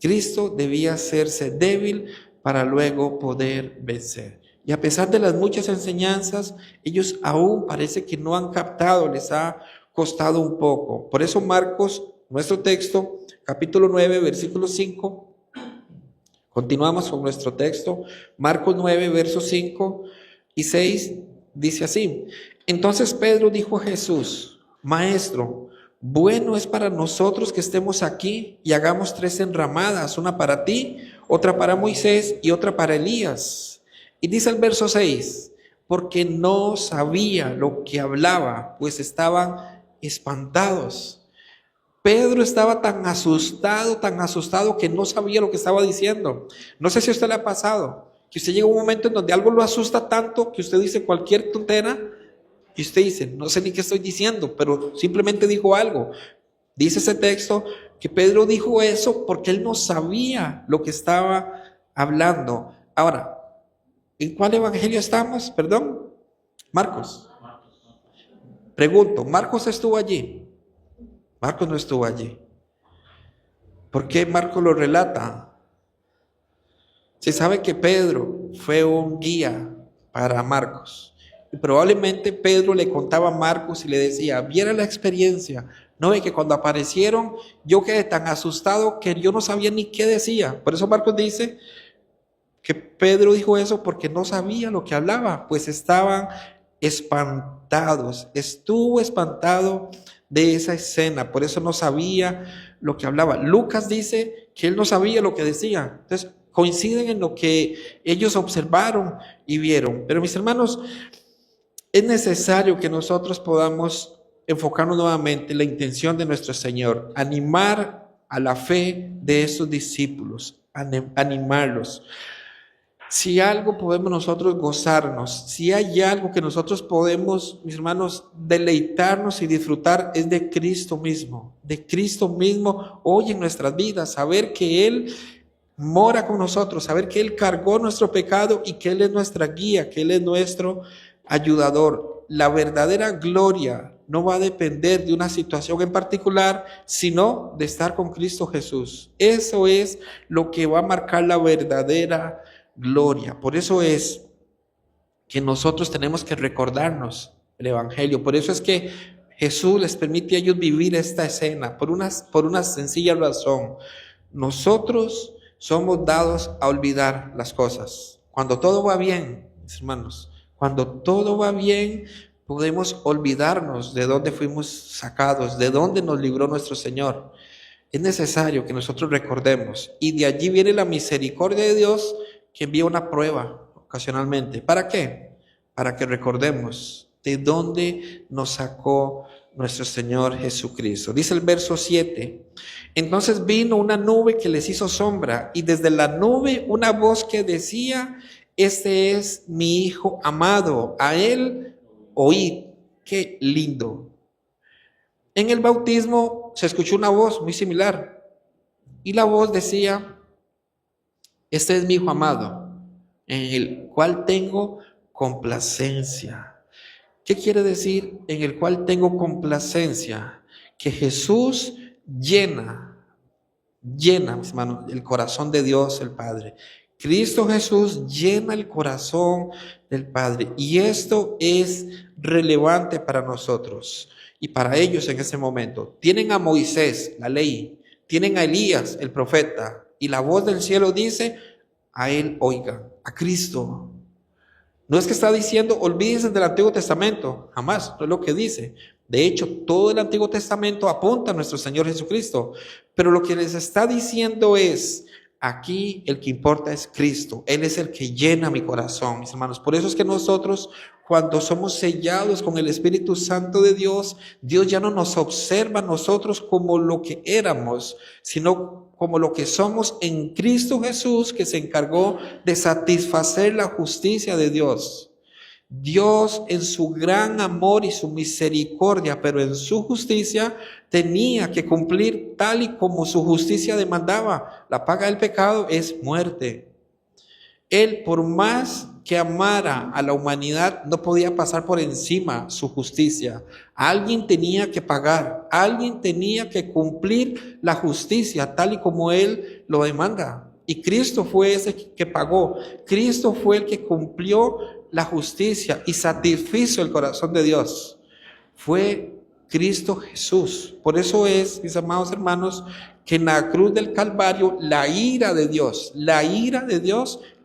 Cristo debía hacerse débil para luego poder vencer. Y a pesar de las muchas enseñanzas, ellos aún parece que no han captado, les ha costado un poco. Por eso Marcos, nuestro texto, capítulo 9, versículo 5, continuamos con nuestro texto. Marcos 9, versos 5 y 6, dice así: Entonces Pedro dijo a Jesús, Maestro, bueno es para nosotros que estemos aquí y hagamos 3 enramadas, una para ti, otra para Moisés y otra para Elías. Y dice el verso 6, porque no sabía lo que hablaba, pues estaban espantados. Pedro estaba tan asustado que no sabía lo que estaba diciendo. No sé si a usted le ha pasado, que usted llega a un momento en donde algo lo asusta tanto que usted dice cualquier tontera. Y usted dice, no sé ni qué estoy diciendo, pero simplemente dijo algo. Dice ese texto que Pedro dijo eso porque él no sabía lo que estaba hablando. Ahora, ¿en cuál evangelio estamos? Perdón, Marcos. Pregunto, ¿Marcos estuvo allí? Marcos no estuvo allí. ¿Por qué Marcos lo relata? Se sabe que Pedro fue un guía para Marcos. Y probablemente Pedro le contaba a Marcos y le decía, viera la experiencia, no ve que cuando aparecieron yo quedé tan asustado que yo no sabía ni qué decía. Por eso Marcos dice que Pedro dijo eso porque no sabía lo que hablaba, pues estaban espantados, estuvo espantado de esa escena, por eso no sabía lo que hablaba. Lucas dice que él no sabía lo que decía. Entonces coinciden en lo que ellos observaron y vieron. Pero mis hermanos, es necesario que nosotros podamos enfocarnos nuevamente en la intención de nuestro Señor, animar a la fe de estos discípulos, animarlos. Si algo podemos nosotros gozarnos, si hay algo que nosotros podemos, mis hermanos, deleitarnos y disfrutar, es de Cristo mismo hoy en nuestras vidas, saber que Él mora con nosotros, saber que Él cargó nuestro pecado y que Él es nuestra guía, que Él es nuestro ayudador. La verdadera gloria no va a depender de una situación en particular, sino de estar con Cristo Jesús. Eso es lo que va a marcar la verdadera gloria. Por eso es que nosotros tenemos que recordarnos el Evangelio. Por eso es que Jesús les permite a ellos vivir esta escena, por una sencilla razón. Nosotros somos dados a olvidar las cosas. Cuando todo va bien, mis hermanos, cuando todo va bien, podemos olvidarnos de dónde fuimos sacados, de dónde nos libró nuestro Señor. Es necesario que nosotros recordemos, y de allí viene la misericordia de Dios, que envía una prueba ocasionalmente. ¿Para qué? Para que recordemos de dónde nos sacó nuestro Señor Jesucristo. Dice el verso 7: entonces vino una nube que les hizo sombra, y desde la nube una voz que decía: este es mi Hijo amado, a él oíd. Qué lindo. En el bautismo se escuchó una voz muy similar, y la voz decía: este es mi Hijo amado, en el cual tengo complacencia. ¿Qué quiere decir en el cual tengo complacencia? Que Jesús llena, mis hermanos, el corazón de Dios el Padre. Cristo Jesús llena el corazón del Padre, y esto es relevante para nosotros y para ellos en ese momento. Tienen a Moisés, la ley, tienen a Elías, el profeta, y la voz del cielo dice: a él oigan, a Cristo. No es que está diciendo olvídense del Antiguo Testamento, jamás, no es lo que dice. De hecho, todo el Antiguo Testamento apunta a nuestro Señor Jesucristo, pero lo que les está diciendo es: aquí el que importa es Cristo. Él es el que llena mi corazón, mis hermanos. Por eso es que nosotros, cuando somos sellados con el Espíritu Santo de Dios, Dios ya no nos observa a nosotros como lo que éramos, sino como lo que somos en Cristo Jesús, que se encargó de satisfacer la justicia de Dios. Dios, en su gran amor y su misericordia, pero en su justicia, tenía que cumplir tal y como su justicia demandaba. La paga del pecado es muerte. Él, por más que amara a la humanidad, no podía pasar por encima su justicia. Alguien tenía que pagar, alguien tenía que cumplir la justicia tal y como Él lo demanda. Y Cristo fue ese que pagó. Cristo fue el que cumplió la justicia y satisfizo el corazón de Dios. Fue Cristo Jesús. Por eso es, mis amados hermanos, que en la cruz del Calvario la ira de Dios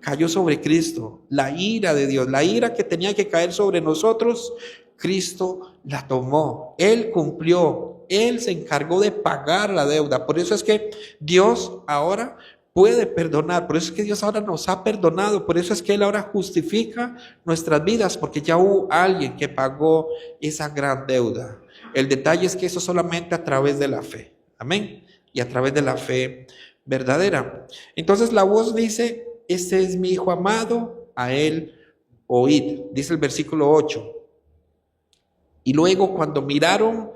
cayó sobre Cristo. La ira de Dios, la ira que tenía que caer sobre nosotros, Cristo la tomó. Él cumplió, Él se encargó de pagar la deuda. Por eso es que Dios ahora puede perdonar, por eso es que Dios ahora nos ha perdonado, por eso es que Él ahora justifica nuestras vidas, porque ya hubo alguien que pagó esa gran deuda. El detalle es que eso solamente a través de la fe, amén, y a través de la fe verdadera. Entonces la voz dice: este es mi Hijo amado, a él oíd, dice el versículo 8. Y luego, cuando miraron,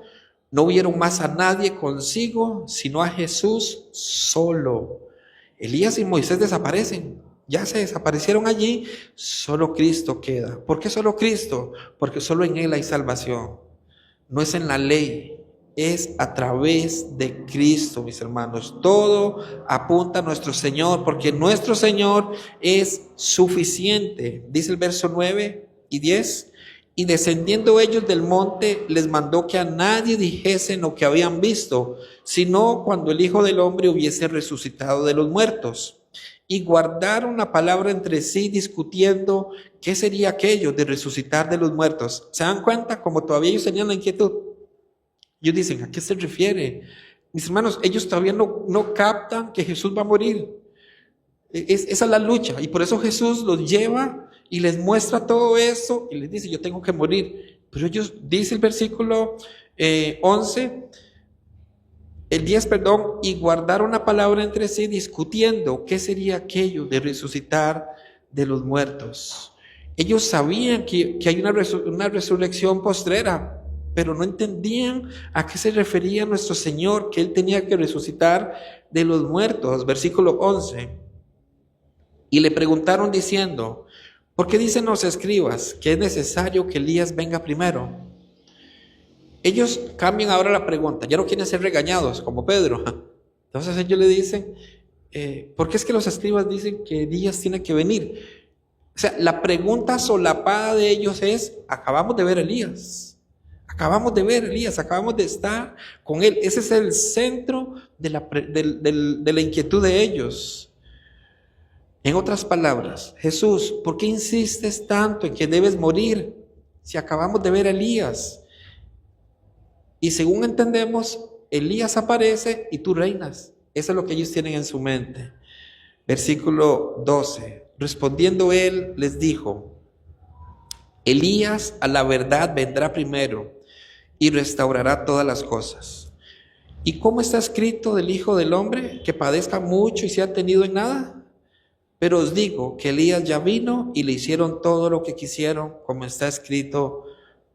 no vieron más a nadie consigo, sino a Jesús solo. Elías y Moisés desaparecen, ya se desaparecieron allí, solo Cristo queda. ¿Por qué solo Cristo? Porque solo en Él hay salvación. No es en la ley, es a través de Cristo, mis hermanos. Todo apunta a nuestro Señor, porque nuestro Señor es suficiente. Dice el verso 9 y 10. Y descendiendo ellos del monte, les mandó que a nadie dijesen lo que habían visto, sino cuando el Hijo del Hombre hubiese resucitado de los muertos. Y guardaron la palabra entre sí, discutiendo qué sería aquello de resucitar de los muertos. ¿Se dan cuenta? Como todavía ellos tenían la inquietud. Ellos dicen: ¿a qué se refiere? Mis hermanos, ellos todavía no captan que Jesús va a morir. Esa es la lucha, y por eso Jesús los lleva y les muestra todo eso y les dice: yo tengo que morir. Pero ellos, dice el versículo 11, el 10, perdón, y guardaron la palabra entre sí, discutiendo qué sería aquello de resucitar de los muertos. Ellos sabían que hay una resurrección postrera, pero no entendían a qué se refería nuestro Señor, que Él tenía que resucitar de los muertos. Versículo 11. Y le preguntaron diciendo: ¿por qué dicen los escribas que es necesario que Elías venga primero? Ellos cambian ahora la pregunta, ya no quieren ser regañados como Pedro. Entonces ellos le dicen: ¿por qué es que los escribas dicen que Elías tiene que venir? O sea, la pregunta solapada de ellos es: acabamos de ver a Elías, Acabamos de ver a Elías, acabamos de estar con él. Ese es el centro de la inquietud de ellos. En otras palabras, Jesús, ¿por qué insistes tanto en que debes morir si acabamos de ver a Elías? Y según entendemos, Elías aparece y tú reinas. Eso es lo que ellos tienen en su mente. Versículo 12. Respondiendo él, les dijo: Elías a la verdad vendrá primero y restaurará todas las cosas. ¿Y cómo está escrito del Hijo del Hombre? Que padezca mucho y sea tenido en nada. Pero os digo que Elías ya vino y le hicieron todo lo que quisieron, como está escrito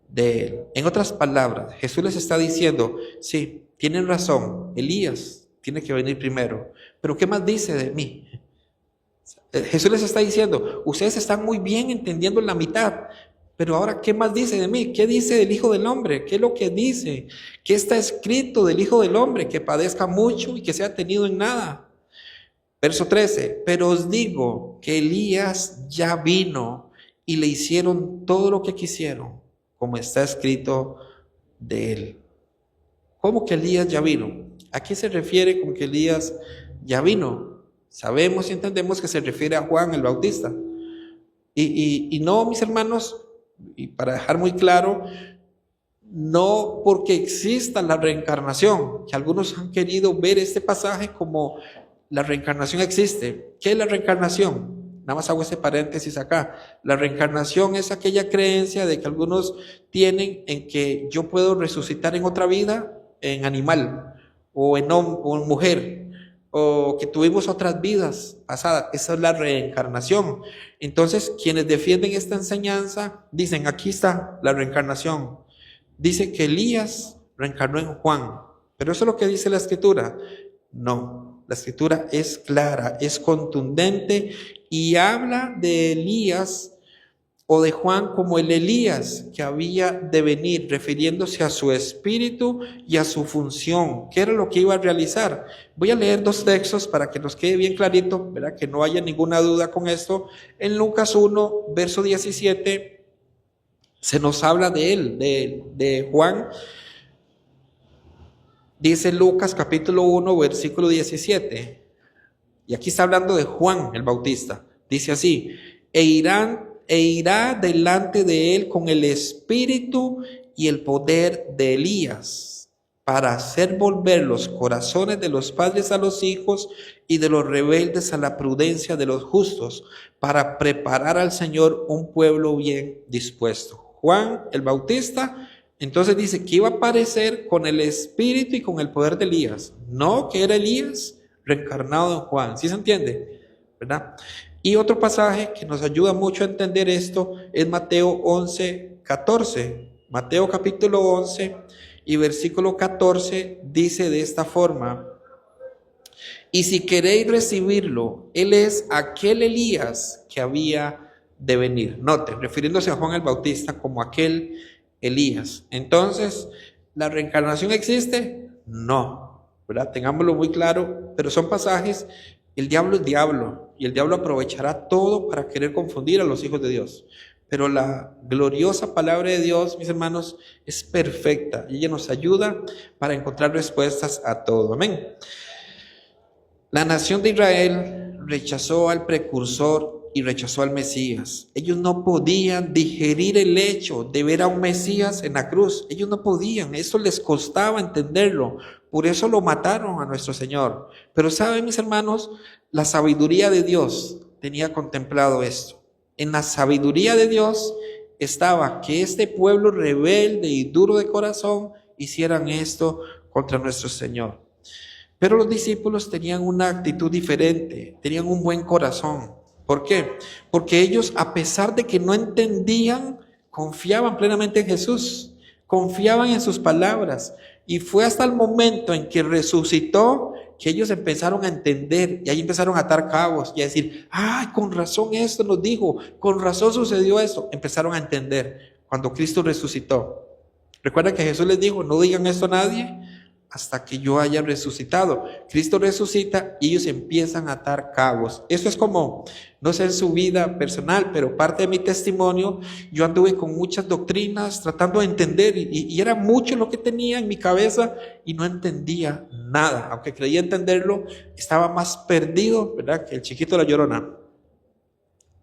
de él. En otras palabras, Jesús les está diciendo: sí, tienen razón, Elías tiene que venir primero, pero ¿qué más dice de mí? Jesús les está diciendo: ustedes están muy bien entendiendo la mitad, pero ahora ¿qué más dice de mí? ¿Qué dice del Hijo del Hombre? ¿Qué es lo que dice? ¿Qué está escrito del Hijo del Hombre? Que padezca mucho y que sea tenido en nada. Verso 13, pero os digo que Elías ya vino y le hicieron todo lo que quisieron, como está escrito de él. ¿Cómo que Elías ya vino? ¿A qué se refiere con que Elías ya vino? Sabemos y entendemos que se refiere a Juan el Bautista. Y no, mis hermanos, y para dejar muy claro, no porque exista la reencarnación, que algunos han querido ver este pasaje como la reencarnación existe. ¿Qué es la reencarnación? Nada más hago ese paréntesis acá. La reencarnación es aquella creencia de que algunos tienen en que yo puedo resucitar en otra vida en animal o en mujer, o que tuvimos otras vidas pasadas. Esa es la reencarnación. Entonces, quienes defienden esta enseñanza dicen: aquí está la reencarnación. Dice que Elías reencarnó en Juan, pero eso es lo que dice la Escritura. No, la Escritura es clara, es contundente y habla de Elías o de Juan como el Elías que había de venir, refiriéndose a su espíritu y a su función, qué era lo que iba a realizar. Voy a leer dos textos para que nos quede bien clarito, ¿verdad? Que no haya ninguna duda con esto. En Lucas 1, verso 17, se nos habla de él, de Juan. Dice Lucas capítulo 1, versículo 17, y aquí está hablando de Juan el Bautista. Dice así: e irá delante de él con el espíritu y el poder de Elías, para hacer volver los corazones de los padres a los hijos y de los rebeldes a la prudencia de los justos, para preparar al Señor un pueblo bien dispuesto. Juan el Bautista, entonces dice que iba a aparecer con el espíritu y con el poder de Elías, no que era Elías reencarnado en Juan. ¿Sí se entiende? ¿Verdad? Y otro pasaje que nos ayuda mucho a entender esto es Mateo 11, 14. Mateo capítulo 11 y versículo 14 dice de esta forma: y si queréis recibirlo, él es aquel Elías que había de venir. Noten, refiriéndose a Juan el Bautista como aquel Elías. Entonces, ¿la reencarnación existe? No, ¿verdad? Tengámoslo muy claro, pero son pasajes. El diablo es diablo y el diablo aprovechará todo para querer confundir a los hijos de Dios. Pero la gloriosa palabra de Dios, mis hermanos, es perfecta y ella nos ayuda para encontrar respuestas a todo. Amén. La nación de Israel rechazó al precursor y rechazó al Mesías. Ellos no podían digerir el hecho de ver a un Mesías en la cruz. Ellos no podían, eso les costaba entenderlo. Por eso lo mataron a nuestro Señor. Pero saben, mis hermanos, la sabiduría de Dios tenía contemplado esto. En la sabiduría de Dios estaba que este pueblo rebelde y duro de corazón hicieran esto contra nuestro Señor. Pero los discípulos tenían una actitud diferente, tenían un buen corazón. ¿Por qué? Porque ellos, a pesar de que no entendían, confiaban plenamente en Jesús, confiaban en sus palabras. Y fue hasta el momento en que resucitó que ellos empezaron a entender y ahí empezaron a atar cabos y a decir: ¡ay, con razón esto nos dijo! ¡Con razón sucedió esto! Empezaron a entender cuando Cristo resucitó. Recuerda que Jesús les dijo: no digan esto a nadie hasta que yo haya resucitado. Cristo resucita y ellos empiezan a atar cabos. Eso es como, no sé en su vida personal, pero parte de mi testimonio, yo anduve con muchas doctrinas tratando de entender y era mucho lo que tenía en mi cabeza y no entendía nada. Aunque creía entenderlo, estaba más perdido, ¿verdad?, que el chiquito de la Llorona.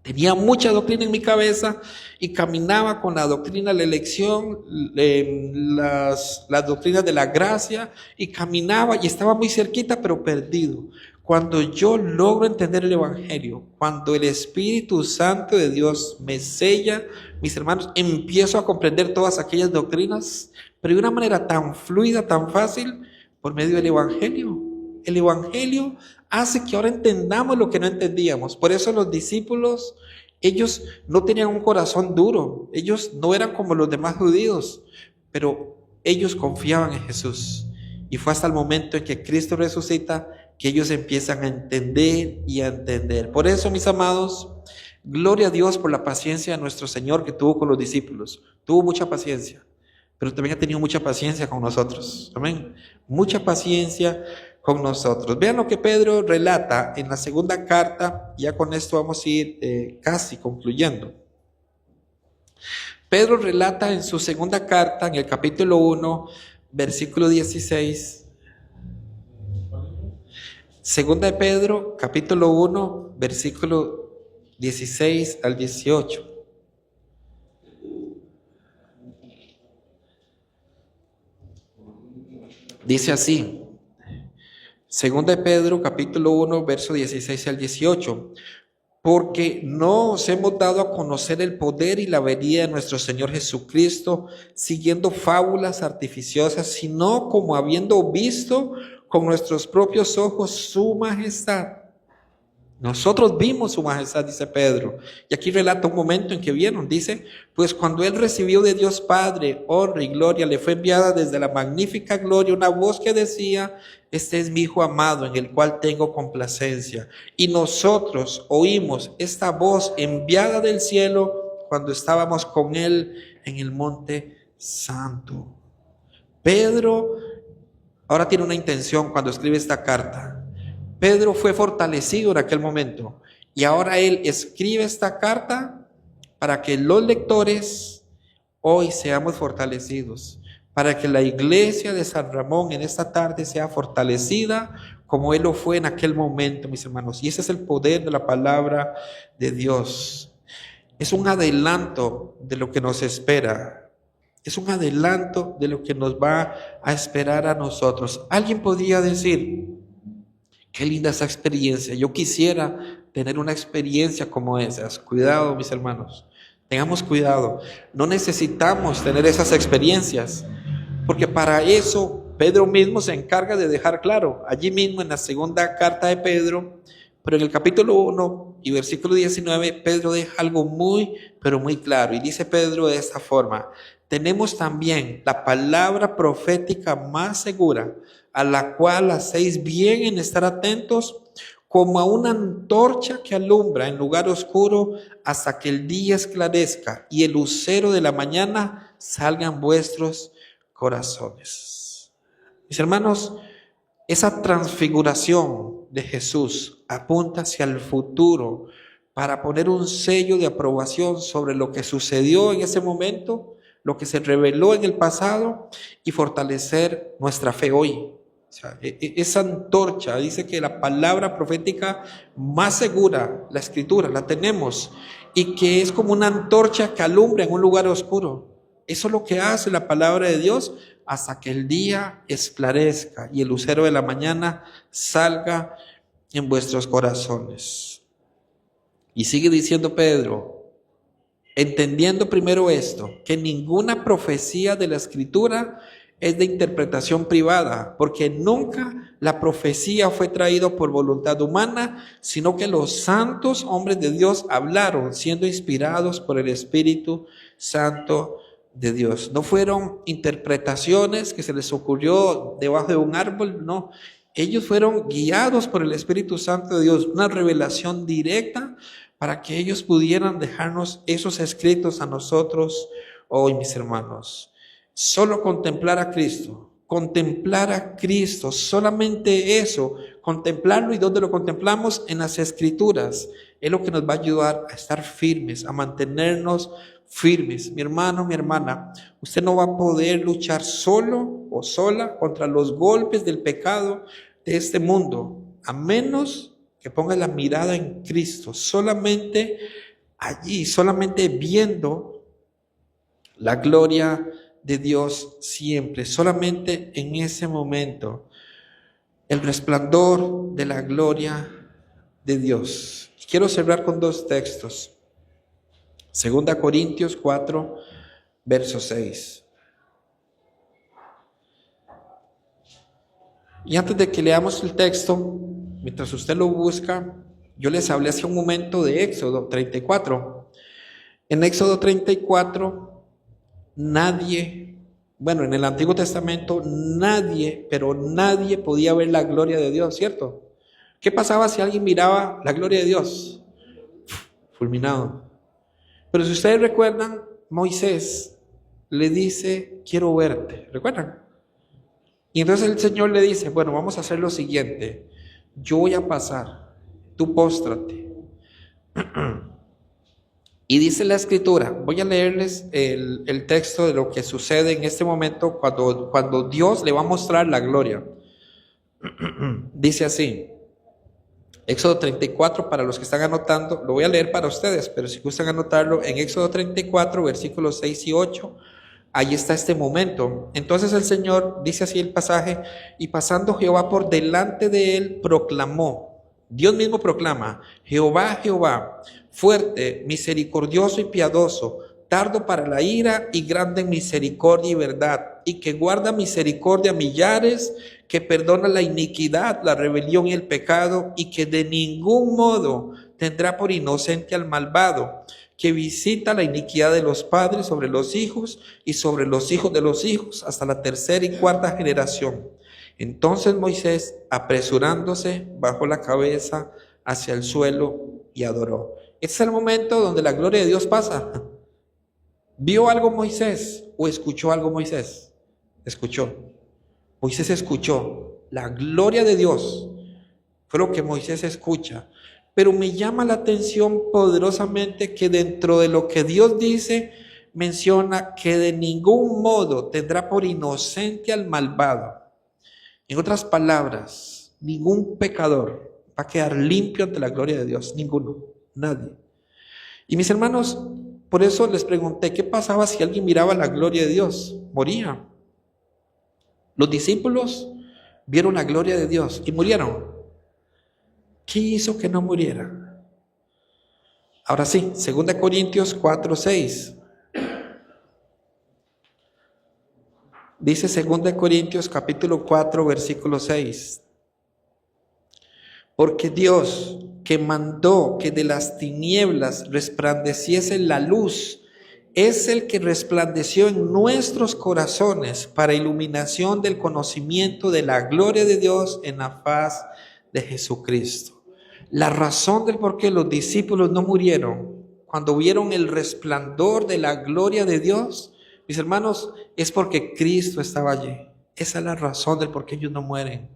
Tenía mucha doctrina en mi cabeza y caminaba con la doctrina de la elección, las doctrinas de la gracia, y caminaba y estaba muy cerquita pero perdido. Cuando yo logro entender el Evangelio, cuando el Espíritu Santo de Dios me sella, mis hermanos, empiezo a comprender todas aquellas doctrinas, pero de una manera tan fluida, tan fácil, por medio del Evangelio. El Evangelio hace que ahora entendamos lo que no entendíamos. Por eso los discípulos, ellos no tenían un corazón duro. Ellos no eran como los demás judíos, pero ellos confiaban en Jesús. Y fue hasta el momento en que Cristo resucita que ellos empiezan a entender y a entender. Por eso, mis amados, gloria a Dios por la paciencia de nuestro Señor que tuvo con los discípulos. Tuvo mucha paciencia, pero también ha tenido mucha paciencia con nosotros. Amén. Mucha paciencia con nosotros. Vean lo que Pedro relata en la segunda carta. Ya con esto vamos a ir casi concluyendo. Pedro relata en su segunda carta, en el capítulo 1, versículo 16. Segunda de Pedro, capítulo 1, versículo 16 al 18. Dice así, segunda de Pedro, capítulo 1, verso 16 al 18. Porque no os hemos dado a conocer el poder y la venida de nuestro Señor Jesucristo, siguiendo fábulas artificiosas, sino como habiendo visto con nuestros propios ojos su majestad. Nosotros vimos su majestad, dice Pedro. Y aquí relata un momento en que vieron, dice, pues cuando él recibió de Dios Padre honra y gloria, le fue enviada desde la magnífica gloria una voz que decía, este es mi Hijo amado en el cual tengo complacencia. Y nosotros oímos esta voz enviada del cielo cuando estábamos con él en el monte santo. Pedro ahora tiene una intención cuando escribe esta carta. Pedro fue fortalecido en aquel momento y ahora él escribe esta carta para que los lectores hoy seamos fortalecidos, para que la iglesia de San Ramón en esta tarde sea fortalecida como él lo fue en aquel momento, mis hermanos. Y ese es el poder de la palabra de Dios. Es un adelanto de lo que nos espera. Es un adelanto de lo que nos va a esperar a nosotros. Alguien podría decir, qué linda esa experiencia. Yo quisiera tener una experiencia como esas. Cuidado, mis hermanos. Tengamos cuidado. No necesitamos tener esas experiencias, porque para eso Pedro mismo se encarga de dejar claro. Allí mismo en la segunda carta de Pedro, pero en el capítulo 1 y versículo 19, Pedro deja algo muy, pero muy claro. Y dice Pedro de esta forma, tenemos también la palabra profética más segura, a la cual hacéis bien en estar atentos, como a una antorcha que alumbra en lugar oscuro hasta que el día esclarezca y el lucero de la mañana salga en vuestros corazones. Mis hermanos, esa transfiguración de Jesús apunta hacia el futuro para poner un sello de aprobación sobre lo que sucedió en ese momento, lo que se reveló en el pasado y fortalecer nuestra fe hoy. O sea, esa antorcha, dice que la palabra profética más segura, la escritura, la tenemos, y que es como una antorcha que alumbra en un lugar oscuro. Eso es lo que hace la palabra de Dios hasta que el día esclarezca y el lucero de la mañana salga en vuestros corazones. Y sigue diciendo Pedro, entendiendo primero esto, que ninguna profecía de la escritura es de interpretación privada, porque nunca la profecía fue traída por voluntad humana, sino que los santos hombres de Dios hablaron, siendo inspirados por el Espíritu Santo de Dios. No fueron interpretaciones que se les ocurrió debajo de un árbol, no. Ellos fueron guiados por el Espíritu Santo de Dios, una revelación directa para que ellos pudieran dejarnos esos escritos a nosotros hoy, mis hermanos. Solo contemplar a Cristo, contemplar a Cristo, solamente eso, contemplarlo. ¿Y dónde lo contemplamos? En las Escrituras. Es lo que nos va a ayudar a estar firmes, a mantenernos firmes. Mi hermano, mi hermana, usted no va a poder luchar solo o sola contra los golpes del pecado de este mundo, a menos que ponga la mirada en Cristo, solamente allí, solamente viendo la gloria de Dios siempre, solamente en ese momento, el resplandor de la gloria de Dios. Quiero cerrar con dos textos. 2 Corintios 4, verso 6. Y antes de que leamos el texto, mientras usted lo busca, yo les hablé hace un momento de Éxodo 34. En Éxodo 34, nadie, bueno, en el Antiguo Testamento, nadie, pero nadie podía ver la gloria de Dios, ¿cierto? ¿Qué pasaba si alguien miraba la gloria de Dios? Fulminado. Pero si ustedes recuerdan, Moisés le dice, quiero verte. ¿Recuerdan? Y entonces el Señor le dice, bueno, vamos a hacer lo siguiente. Yo voy a pasar, tú póstrate. Y dice la Escritura, voy a leerles el texto de lo que sucede en este momento cuando Dios le va a mostrar la gloria. Dice así, Éxodo 34, para los que están anotando, lo voy a leer para ustedes, pero si gustan anotarlo, en Éxodo 34, versículos 6 y 8, ahí está este momento. Entonces el Señor, dice así el pasaje, y pasando Jehová por delante de él, proclamó, Dios mismo proclama, Jehová, Jehová, fuerte, misericordioso y piadoso, tardo para la ira y grande en misericordia y verdad, y que guarda misericordia a millares, que perdona la iniquidad, la rebelión y el pecado, y que de ningún modo tendrá por inocente al malvado, que visita la iniquidad de los padres sobre los hijos y sobre los hijos de los hijos hasta la tercera y cuarta generación. Entonces Moisés, apresurándose, bajó la cabeza hacia el suelo y adoró. Este es el momento donde la gloria de Dios pasa. ¿Vio algo Moisés o escuchó algo Moisés? Escuchó. Moisés escuchó. La gloria de Dios fue lo que Moisés escucha. Pero me llama la atención poderosamente que dentro de lo que Dios dice, menciona que de ningún modo tendrá por inocente al malvado. En otras palabras, ningún pecador va a quedar limpio ante la gloria de Dios. Ninguno, nadie. Y mis hermanos, por eso les pregunté, ¿qué pasaba si alguien miraba la gloria de Dios? Moría. Los discípulos vieron la gloria de Dios y murieron. ¿Qué hizo que no muriera? Ahora sí, 2 Corintios 4, 6. Dice 2 Corintios capítulo 4, versículo 6. Porque Dios, que mandó que de las tinieblas resplandeciese la luz, es el que resplandeció en nuestros corazones para iluminación del conocimiento de la gloria de Dios en la faz de Jesucristo. La razón del por qué los discípulos no murieron cuando vieron el resplandor de la gloria de Dios, mis hermanos, es porque Cristo estaba allí. Esa es la razón del por qué ellos no mueren.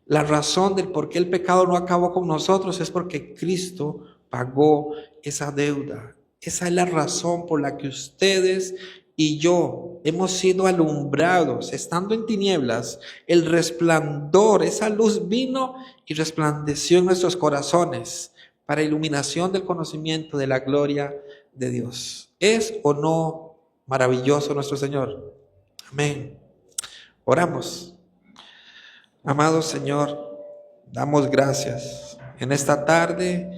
La razón del por qué el pecado no acabó con nosotros es porque Cristo pagó esa deuda. Esa es la razón por la que ustedes y yo hemos sido alumbrados, estando en tinieblas. El resplandor, esa luz vino y resplandeció en nuestros corazones para iluminación del conocimiento de la gloria de Dios. ¿Es o no maravilloso nuestro Señor? Amén. Oramos. Amado Señor, damos gracias en esta tarde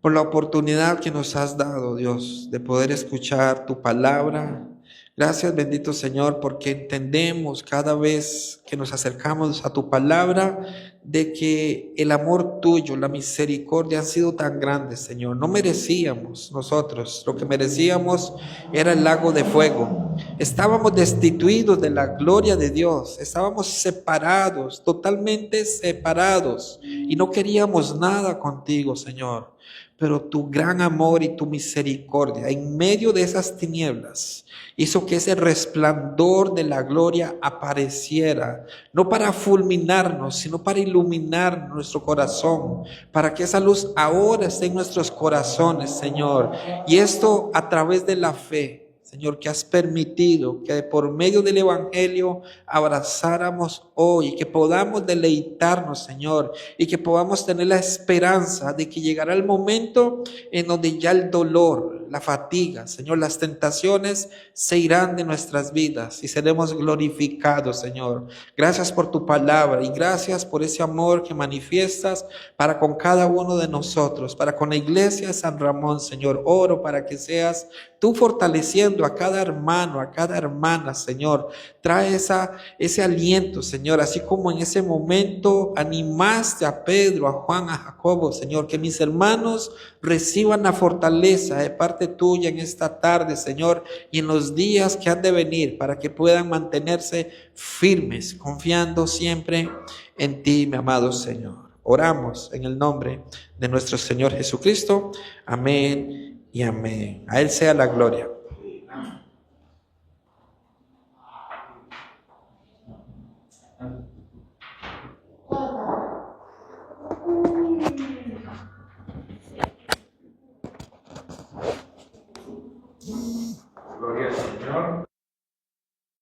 por la oportunidad que nos has dado, Dios, de poder escuchar tu palabra. Gracias, bendito Señor, porque entendemos cada vez que nos acercamos a tu palabra de que el amor tuyo, la misericordia han sido tan grandes, Señor. No merecíamos nosotros, lo que merecíamos era el lago de fuego. Estábamos destituidos de la gloria de Dios, estábamos separados, totalmente separados, y no queríamos nada contigo, Señor. Pero tu gran amor y tu misericordia en medio de esas tinieblas hizo que ese resplandor de la gloria apareciera, no para fulminarnos, sino para iluminar nuestro corazón, para que esa luz ahora esté en nuestros corazones, Señor. Y esto a través de la fe, Señor, que has permitido que por medio del Evangelio abrazáramos hoy, que podamos deleitarnos, Señor, y que podamos tener la esperanza de que llegará el momento en donde ya el dolor, la fatiga, Señor, las tentaciones se irán de nuestras vidas y seremos glorificados, Señor. Gracias por tu palabra y gracias por ese amor que manifiestas para con cada uno de nosotros, para con la iglesia de San Ramón, Señor. Oro para que seas tú fortaleciendo a cada hermano, a cada hermana, Señor. Trae ese aliento, Señor, así como en ese momento animaste a Pedro, a Juan, a Jacobo, Señor, que mis hermanos reciban la fortaleza de parte tuya en esta tarde, Señor, y en los días que han de venir, para que puedan mantenerse firmes, confiando siempre en ti, mi amado Señor. Oramos en el nombre de nuestro Señor Jesucristo. Amén y amén. A Él sea la gloria.